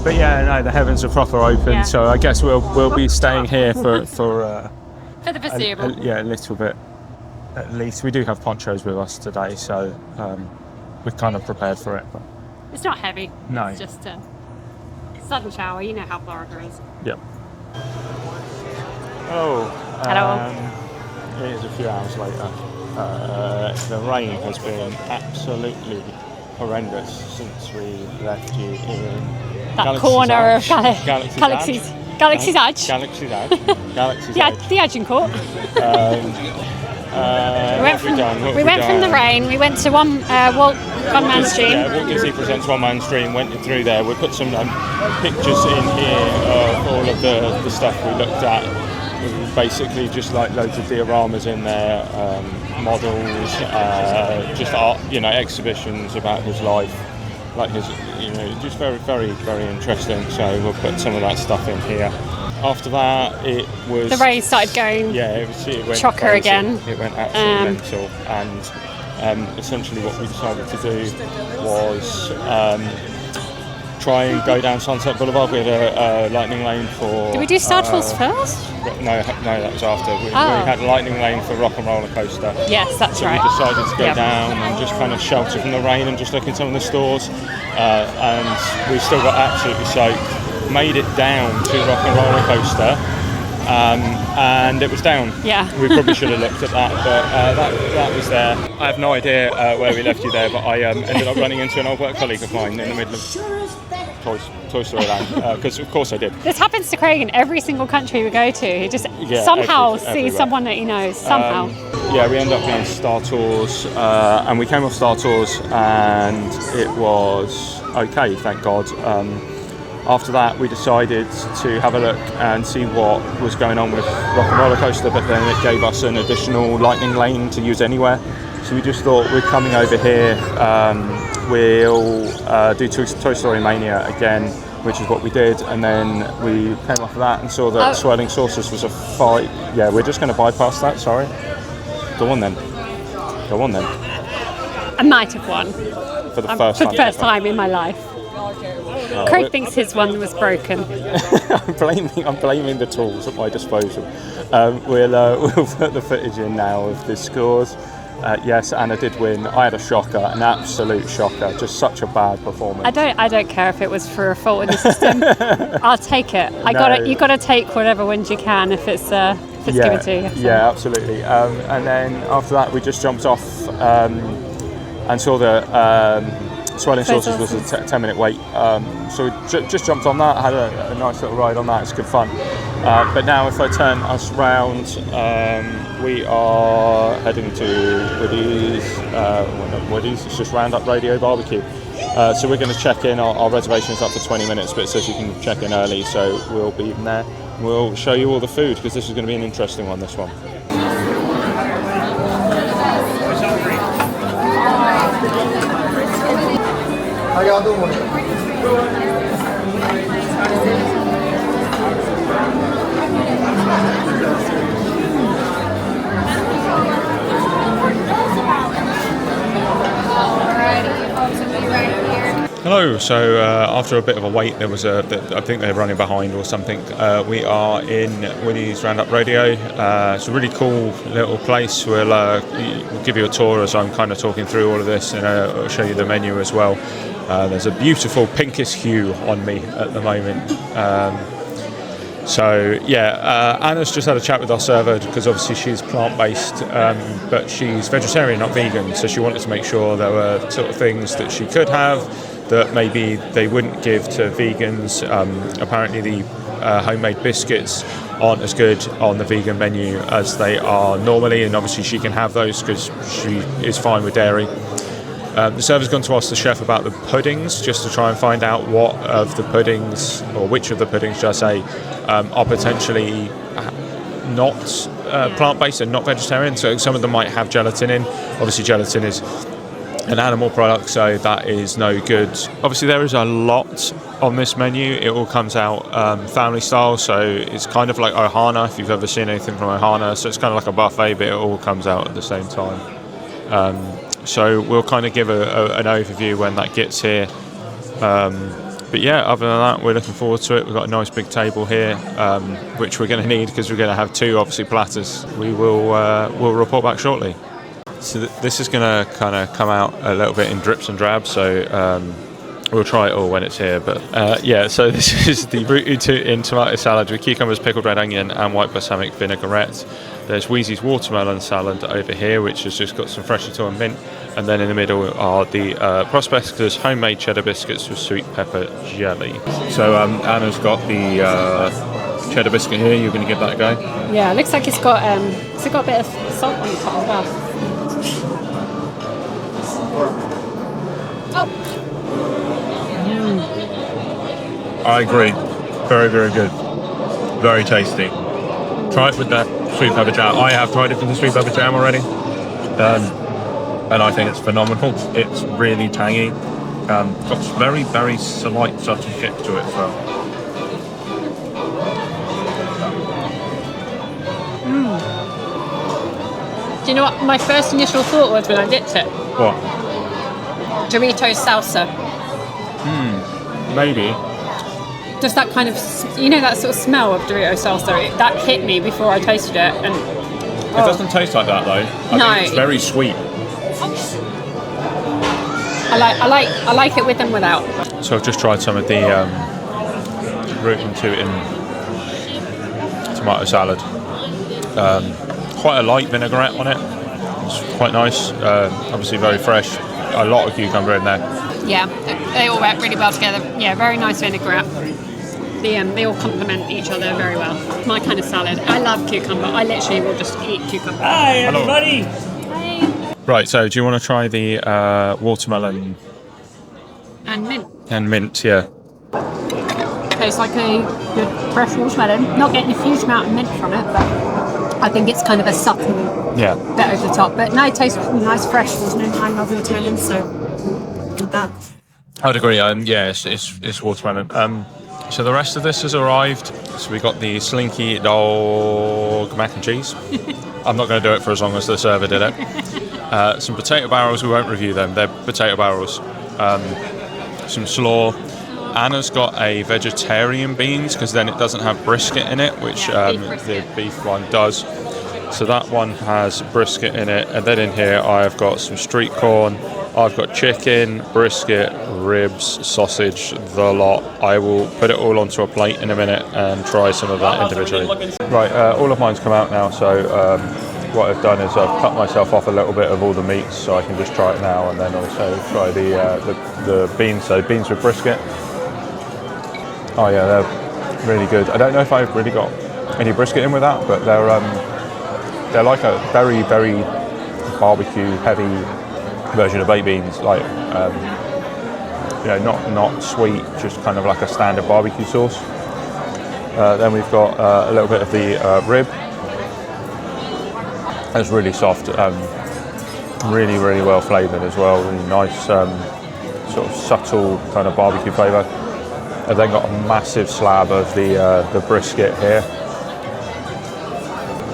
A: But yeah, no, the heavens are proper open, so I guess we'll be staying here for
B: the foreseeable.
A: a little bit at least. We do have ponchos with us today, so we're kind of prepared for it. But
B: it's not heavy.
A: No.
B: It's just a sudden shower. You know how Florida is.
A: Yep. Oh.
B: Hello.
A: It is a few hours later. The rain has been absolutely horrendous since we left you in
B: that
A: Galaxy's
B: corner
A: Edge.
B: of Galaxy's Edge.
A: Galaxy's Edge.
B: The Agincourt. We went from the rain. We went to One Man Stream.
A: Yeah, Walt Disney Presents One Man Stream. Went through there. We put some pictures in here of all of the stuff we looked at. Basically, just like loads of dioramas in there, models, just art, exhibitions about his life, like his, just very, very, very interesting. So we'll put some of that stuff in here. After that, it was
B: the rays started going.
A: Yeah, it went
B: chocker
A: crazy.
B: again.
A: It went absolutely mental, and essentially what we decided to do was try and go down Sunset Boulevard. We had a lightning lane for...
B: Did we do Star Tours first?
A: No, that was after. We had a lightning lane for Rock and Roller Coaster.
B: Yes, that's
A: so
B: right.
A: We decided to go down and just kind of shelter from the rain and just look in some of the stores. And we still got absolutely soaked. Made it down to Rock and Roller Coaster. And it was down.
B: Yeah.
A: We probably should have looked at that, but that was there. I have no idea where we left you there, but I ended up running into an old work colleague of mine in the middle of Toy Story Land, because of course I did.
B: This happens to Craig in every single country we go to. He just somehow sees someone that he knows, somehow.
A: Yeah, we ended up going to Star Tours, and we came off Star Tours, and it was okay, thank God. After that, we decided to have a look and see what was going on with Rock and Roller Coaster, but then it gave us an additional lightning lane to use anywhere. So we just thought we're coming over here, we'll do Toy Story Mania again, which is what we did, and then we came off of that and saw that Swirling Saucers was a fight. Yeah, we're just going to bypass that, sorry. Go on then. Go on then.
B: I might have won.
A: For the first time.
B: For the first time in my life. Craig thinks his one was broken.
A: I'm blaming the tools at my disposal. We'll put the footage in now of the scores. Yes, Anna did win. I had a shocker, an absolute shocker. Just such a bad performance.
B: I don't care if it was for a fault in the system. I'll take it. You got to take whatever wins you can if it's given to you. So.
A: Yeah, absolutely. And then after that, we just jumped off and saw the Swirling Saucers was a 10-minute wait. So we just jumped on that, had a nice little ride on that. It's good fun. But now if I turn us round, we are heading to Woody's. Not Woody's, it's just Roundup Radio Barbecue. So we're going to check in. Our reservation is up for 20 minutes, but it says you can check in early, so we'll be in there. We'll show you all the food because this is going to be an interesting one, this one.
K: How y'all doing?
A: Hello. So after a bit of a wait, there was I think they're running behind or something. We are in Woody's Roundup Radio. It's a really cool little place. We'll give you a tour as I'm kind of talking through all of this, and I'll show you the menu as well. There's a beautiful pinkish hue on me at the moment. Anna's just had a chat with our server because obviously she's plant-based, but she's vegetarian, not vegan. So she wanted to make sure there were sort of things that she could have that maybe they wouldn't give to vegans. Apparently the homemade biscuits aren't as good on the vegan menu as they are normally, and obviously she can have those because she is fine with dairy. The server's gone to ask the chef about the puddings just to try and find out what of the puddings, or which of the puddings, should I say, are potentially not plant-based and not vegetarian. So some of them might have gelatin in. Obviously gelatin is an animal product, so that is no good. Obviously there is a lot on this menu. It all comes out family style, so it's kind of like Ohana, if you've ever seen anything from Ohana. So it's kind of like a buffet, but it all comes out at the same time. So we'll kind of give an overview when that gets here. But yeah, other than that, we're looking forward to it. We've got a nice big table here, which we're going to need because we're going to have two, obviously, platters. We'll report back shortly. So this is going to kind of come out a little bit in drips and drabs, so we'll try it all when it's here. But so this is the Root in tomato salad with cucumbers, pickled red onion and white balsamic vinaigrette. There's Wheezy's watermelon salad over here, which has just got some fresh and mint. And then in the middle are the Prospector's homemade cheddar biscuits with sweet pepper jelly. So Anna's got the cheddar biscuit here. You're going to give that a go?
B: Yeah, it looks like it's got a bit of salt on the top as well.
A: I agree. Very, very good. Very tasty. Try it with the sweet pepper jam. I have tried it with the sweet pepper jam already. And I think it's phenomenal. It's really tangy. Got very, very slight subtle kick to it as well.
B: Do you know what my first initial thought was when I dipped it?
A: What?
B: Doritos salsa.
A: Maybe.
B: Just that kind of, that sort of smell of Doritos salsa. That hit me before I tasted it, and
A: it doesn't taste like that though. I think it's very sweet.
B: I like it with and without.
A: So I've just tried some of the Root and Tootin' tomato salad. Quite a light vinaigrette on it. It's quite nice. Obviously very fresh. A lot of cucumber in there.
B: Yeah, they all work really well together. Yeah, very nice vinaigrette. They all complement each other very well. My kind of salad. I love cucumber. I literally will just eat cucumber.
G: Hi, everybody.
B: Hi.
A: Right, so do you want to try the watermelon?
B: And mint.
A: And mint, yeah.
B: Tastes like a good fresh watermelon. Not getting a huge amount of mint from it, but I think it's kind of a subtle
A: Yeah.
B: bit over the top. But no, it tastes nice, fresh watermelon. I love watermelon, so good that.
A: I would agree. Yeah, it's watermelon. So the rest of this has arrived. So we got the Slinky Dog mac and cheese. I'm not going to do it for as long as the server did it. Some potato barrels. We won't review them. They're potato barrels. Some slaw. Anna's got a vegetarian beans because then it doesn't have brisket in it, which the beef one does. So that one has brisket in it. And then in here I've got some street corn. I've got chicken, brisket, ribs, sausage, the lot. I will put it all onto a plate in a minute and try some of that individually. Right, all of mine's come out now, so what I've done is I've cut myself off a little bit of all the meats so I can just try it now, and then also try the beans, so beans with brisket. Oh yeah, they're really good. I don't know if I've really got any brisket in with that, but they're like a very, very barbecue heavy version of baked beans, like not sweet, just kind of like a standard barbecue sauce. Then we've got a little bit of the rib. It's really soft, really, really well flavoured as well. Really nice, sort of subtle kind of barbecue flavour. I've then got a massive slab of the brisket here,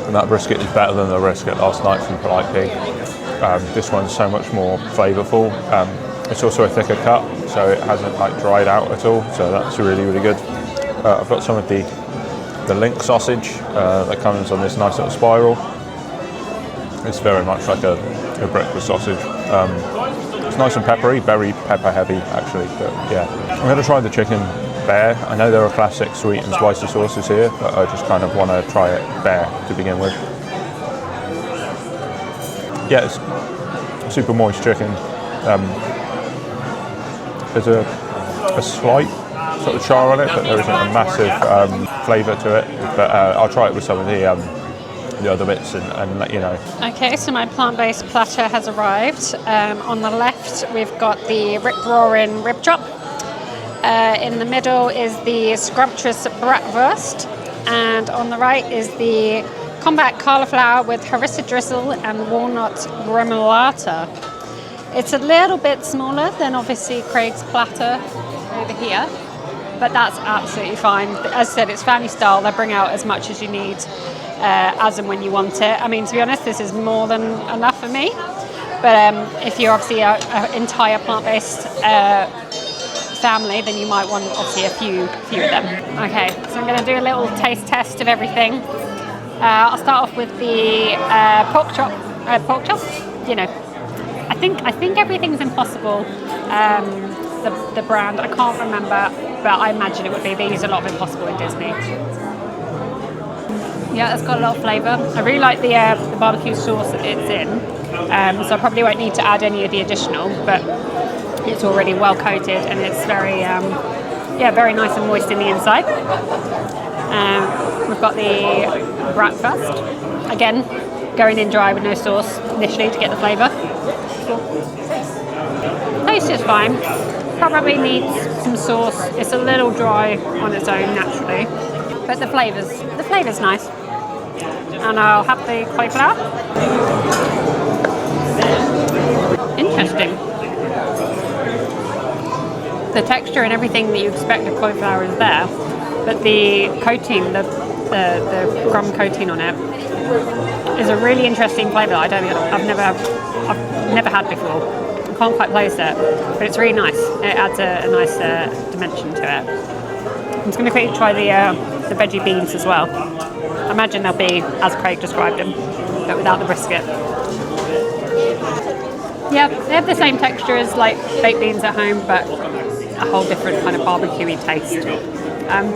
A: and that brisket is better than the brisket last night from Polite Pig. This one's so much more flavourful. It's also a thicker cut, so it hasn't like dried out at all. So that's really, really good. I've got some of the link sausage that comes on this nice little spiral. It's very much like a breakfast sausage. It's nice and peppery, very pepper heavy actually. But yeah, I'm going to try the chicken bare. I know there are classic sweet and spicy sauces here, but I just kind of want to try it bare to begin with. Yeah, it's super moist chicken. There's a slight sort of char on it, but there isn't a massive flavour to it. But I'll try it with some of the other bits and let you know.
B: Okay, so my plant-based platter has arrived. On the left, we've got the Rip Roaring rib chop. In the middle is the scrumptious bratwurst, and on the right is the combat cauliflower with harissa drizzle and walnut gremolata. It's a little bit smaller than obviously Craig's platter over here, but that's absolutely fine. As I said, it's family style. They bring out as much as you need, as and when you want it. I mean, to be honest, this is more than enough for me. But if you're obviously an entire plant-based family, then you might want obviously a few of them. Okay, so I'm going to do a little taste test of everything. I'll start off with the pork chop. You know, I think everything's Impossible. The brand, I can't remember, but I imagine it would be. They use a lot of Impossible in Disney. Yeah, it's got a lot of flavour. I really like the barbecue sauce that it's in, so I probably won't need to add any of the additional, but it's already well coated and it's very, very nice and moist in the inside. We've got the bratwurst, again, going in dry with no sauce initially to get the flavour. Taste is fine. Probably needs some sauce. It's a little dry on its own naturally, but the flavour's nice. And I'll have the cauliflower. Interesting. The texture and everything that you expect of cauliflower is there, but the coating, the crumb coating on it, is a really interesting flavour. I've never had before. I can't quite place it, but it's really nice. It adds a nice dimension to it. I'm just going to quickly try the veggie beans as well. I imagine they'll be as Craig described them, but without the brisket. Yeah, they have the same texture as like baked beans at home, but a whole different kind of barbecue-y taste. I'm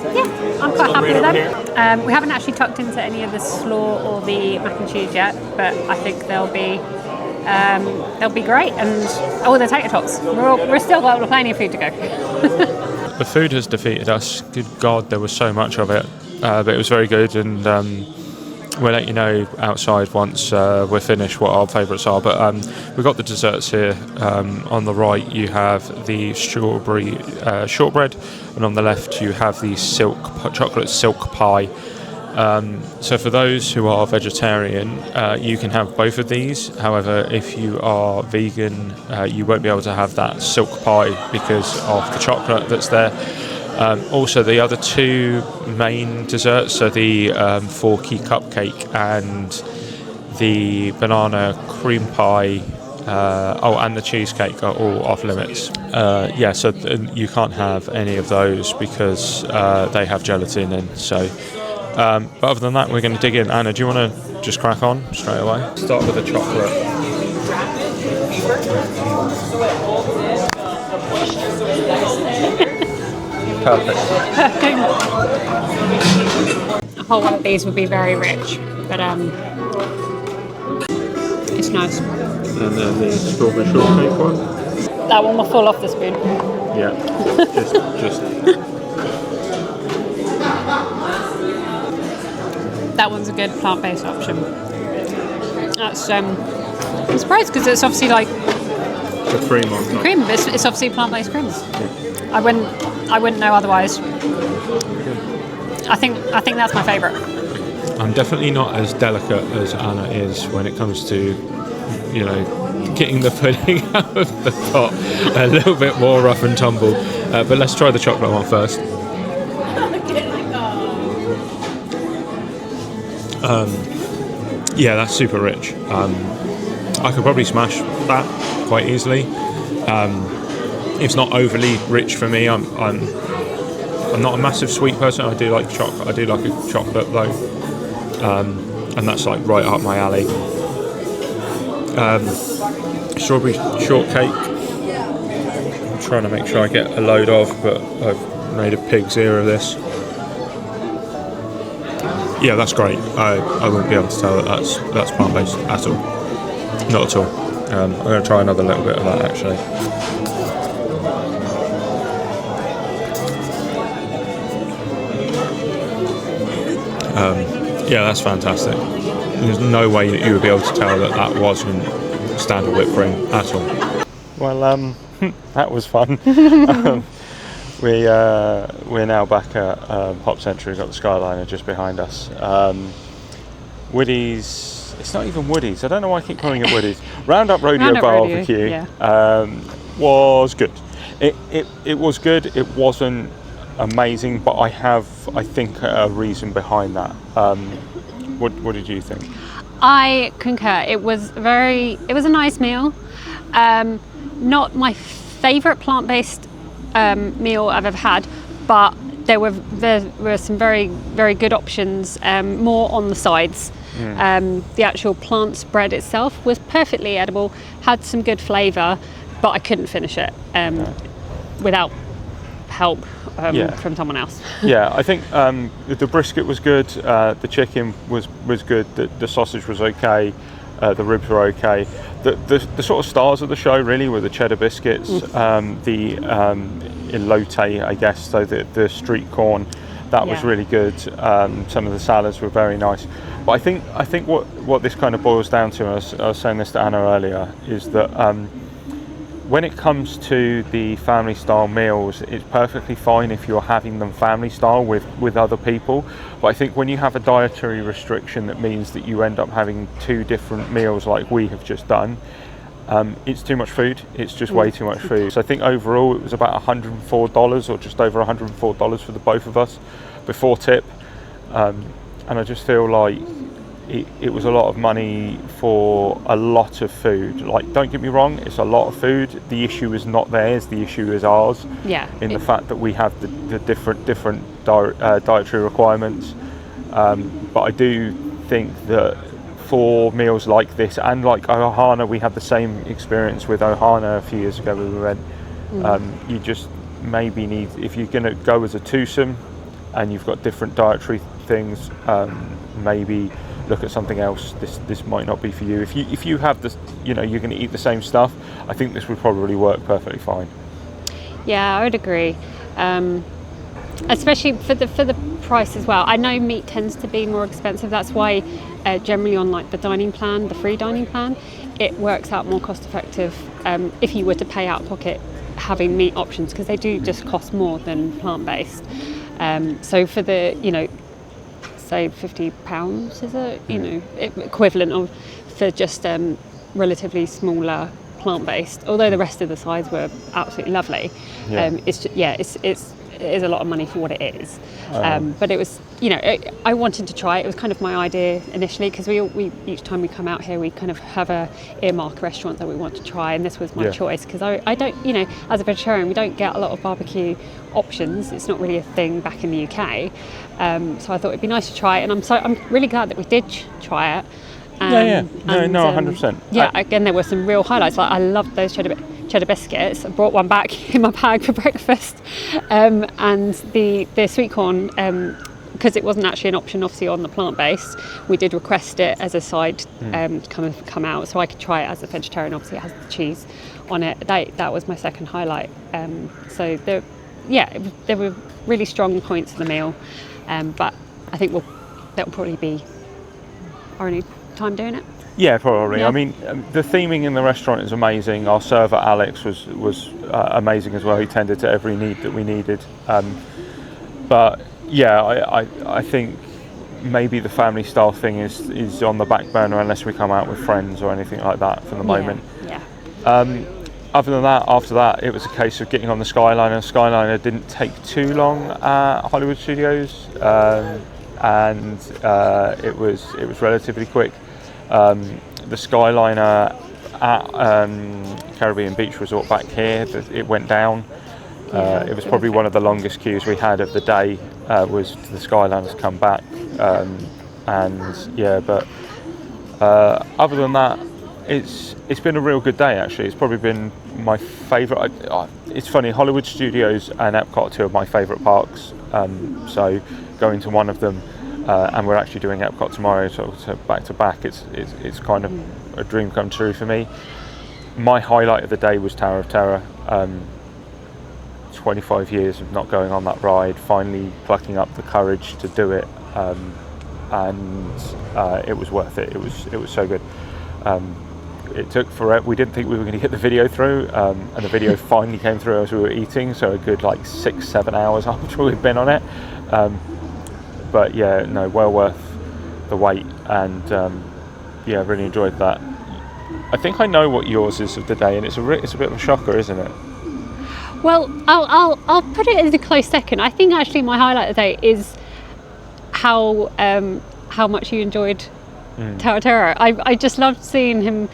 B: quite happy with them. We haven't actually tucked into any of the slaw or the mac and cheese yet, but I think they'll be great. And the tater tots. We're still got plenty of food to go.
A: The food has defeated us. Good God, there was so much of it, but it was very good. And we'll let you know outside once we're finished what our favourites are. But we've got the desserts here. On the right you have the strawberry shortbread, and on the left you have the chocolate silk pie. So for those who are vegetarian, you can have both of these. However, if you are vegan, you won't be able to have that silk pie because of the chocolate that's there. Also, the other two main desserts, so the forky cupcake and the banana cream pie, and the cheesecake are all off limits. So you can't have any of those because they have gelatin in. So. But other than that, we're going to dig in. Anna, do you want to just crack on straight away? Start with the chocolate. Perfect.
B: A whole one of these would be very rich, but it's nice.
A: And then the strawberry shortcake one.
B: That one will fall off the spoon.
A: Yeah, just.
B: That one's a good plant-based option. That's I'm surprised because it's obviously like
A: the cream on top.
B: Cream. It's obviously plant-based cream. Yeah. I wouldn't know otherwise. I think that's my favourite.
A: I'm definitely not as delicate as Anna is when it comes to, getting the pudding out of the pot. A little bit more rough and tumble. But let's try the chocolate one first. That's super rich. I could probably smash that quite easily. It's not overly rich for me. I'm not a massive sweet person. I do like chocolate. I do like a chocolate though, and that's like right up my alley. Strawberry shortcake. I'm trying to make sure I get a load of, but I've made a pig's ear of this. Yeah, that's great. I wouldn't be able to tell that that's plant-based at all. Not at all. I'm going to try another little bit of that actually. That's fantastic. There's no way that you would be able to tell that wasn't standard whipped cream at all. Well, that was fun. We're now back at Hop Century. We've got the Skyliner just behind us. Woody's, it's not even Woody's. I don't know why I keep calling it Woody's. Roundup Rodeo Barbecue was good. It was good. It wasn't amazing, but I think a reason behind that. What did you think?
B: I concur. It was a nice meal. Not my favourite plant-based meal I've ever had, but there were some very, very good options, more on the sides. The actual plant spread itself was perfectly edible, had some good flavour, but I couldn't finish it without help from someone else.
A: I think the brisket was good, the chicken was good, the sausage was okay, the ribs were okay. The sort of stars of the show really were the cheddar biscuits, the elote, I guess, so the street corn, that was really good. Some of the salads were very nice. But I think what this kind of boils down to, and I was saying this to Anna earlier, is that when it comes to the family style meals, it's perfectly fine if you're having them family style with other people. But I think when you have a dietary restriction that means that you end up having two different meals like we have just done, it's too much food. It's just way too much food. So I think overall it was about $104 or just over $104 for the both of us before tip. And I just feel like it was a lot of money for a lot of food. Like, don't get me wrong, it's a lot of food. The issue is not theirs, the issue is ours. In the fact that we have the different dietary requirements. But I do think that for meals like this, and like Ohana, we had the same experience with Ohana a few years ago when we went. You just maybe need, if you're going to go as a twosome and you've got different dietary things, maybe look at something else. This might not be for you. If you have this, you're going to eat the same stuff, I think this would probably work perfectly fine.
B: Yeah, I would agree. Especially for the price as well. I know meat tends to be more expensive. That's why generally on like the dining plan, the free dining plan, it works out more cost effective if you were to pay out of pocket having meat options, because they do just cost more than plant-based. So for the, you know, say £50 is a, you know, equivalent of for just relatively smaller plant-based, although the rest of the sides were absolutely lovely. It is a lot of money for what it is. But it was, you know, I wanted to try it. It was kind of my idea initially, because we each time we come out here, we kind of have a earmark restaurant that we want to try, and this was my choice, because I don't, you know, as a vegetarian, we don't get a lot of barbecue options. It's not really a thing back in the UK. So I thought it'd be nice to try it, and I'm really glad that we did try it.
A: 100%.
B: Again, there were some real highlights. Like, I loved those cheddar biscuits. I brought one back in my bag for breakfast, and the sweet corn, because it wasn't actually an option obviously on the plant-based, we did request it as a side to kind of come out, so I could try it as a vegetarian. Obviously it has the cheese on it. That was my second highlight. So there were really strong points of the meal, but I think that'll probably be our only time doing it.
A: Yeah, probably. I mean, the theming in the restaurant is amazing. Our server Alex was amazing as well. He tended to every need that we needed. But yeah, I think maybe the family style thing is on the back burner unless we come out with friends or anything like that for the moment. Other than that, after that, it was a case of getting on the Skyliner. Skyliner didn't take too long at Hollywood Studios, and it was relatively quick. The Skyliner at Caribbean Beach Resort back here, it went down. It was probably one of the longest queues we had of the day, was the Skyliner to come back. But other than that, it's been a real good day actually. It's probably been my favourite. It's funny, Hollywood Studios and Epcot are two of my favourite parks. So going to one of them, and we're actually doing Epcot tomorrow, so back to back. It's kind of a dream come true for me. My highlight of the day was Tower of Terror. 25 years of not going on that ride, finally plucking up the courage to do it, and it was worth it. It was so good. It took forever. We didn't think we were going to get the video through, and the video finally came through as we were eating, so a good like 6-7 hours after we'd been on it. But yeah, no, well worth the wait, and really enjoyed that. I think I know what yours is of the day, and it's a bit of a shocker, isn't it?
B: Well, I'll put it as a close second. I think actually my highlight of the day is how much you enjoyed Tower of Terror. I just loved seeing him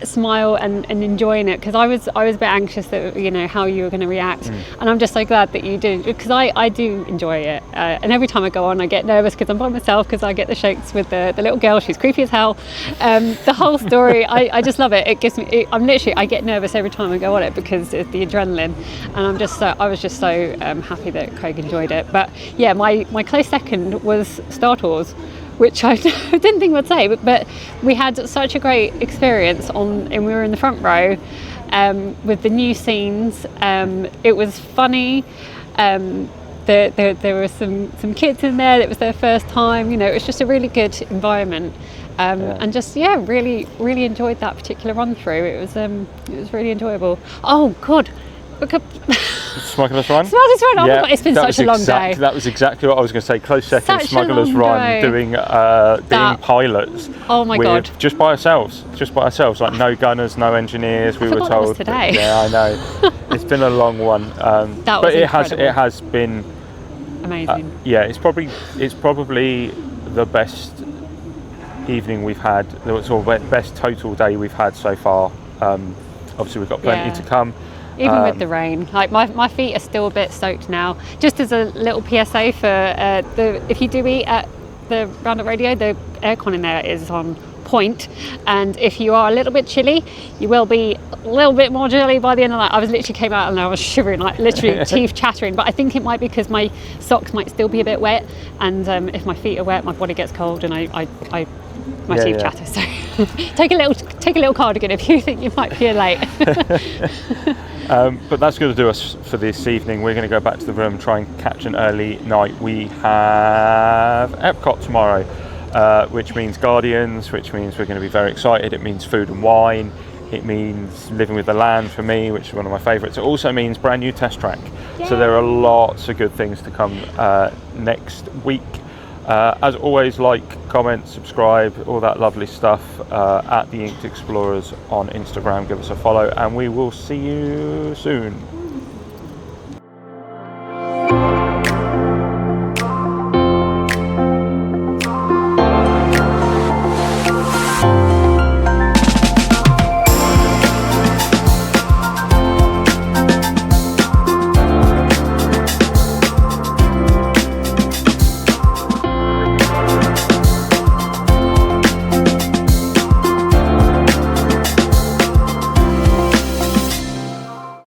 B: smile and enjoying it, because I was a bit anxious that, you know, how you were going to react, and I'm just so glad that you did, because I do enjoy it, and every time I go on I get nervous because I'm by myself, because I get the shakes with the little girl. She's creepy as hell. The whole story, I just love it. It gives me, I get nervous every time I go on it because of the adrenaline, and I was just so happy that Craig enjoyed it. But yeah, my close second was Star Tours, which I didn't think I'd say, but we had such a great experience and we were in the front row with the new scenes. It was funny. There were some kids in there. It was their first time. You know, it was just a really good environment, and just really enjoyed that particular run through. It was really enjoyable. Oh God.
A: Smuggler's Run?
B: Smuggler's Run, oh my God, it's been such a long day.
A: That was exactly what I was going to say. Close second, Smuggler's Run, doing being pilots.
B: Oh my God.
A: Just by ourselves, like no gunners, no engineers, we were told.
B: That was today.
A: Yeah, I know. It's been a long one. But it has been
B: amazing.
A: It's probably the best evening we've had, or best total day we've had so far. Obviously we've got plenty to come.
B: Even with the rain, like my feet are still a bit soaked now. Just as a little PSA for if you do eat at the Roundup Radio, the aircon in there is on point, and if you are a little bit chilly, you will be a little bit more chilly by the end of that. I literally came out and I was shivering, like literally teeth chattering, but I think it might be because my socks might still be a bit wet, and if my feet are wet, my body gets cold, and my teeth chatter. So take a little cardigan if you think you might feel late.
A: But that's going to do us for this evening. We're going to go back to the room, try and catch an early night. We have Epcot tomorrow. which means Guardians, which means we're going to be very excited. It means Food and Wine. It means Living with the Land for me, which is one of my favourites. It also means brand new Test Track. Yay. So there are lots of good things to come next week. As always, like, comment, subscribe, all that lovely stuff at The Inked Explorers on Instagram. Give us a follow, and we will see you soon.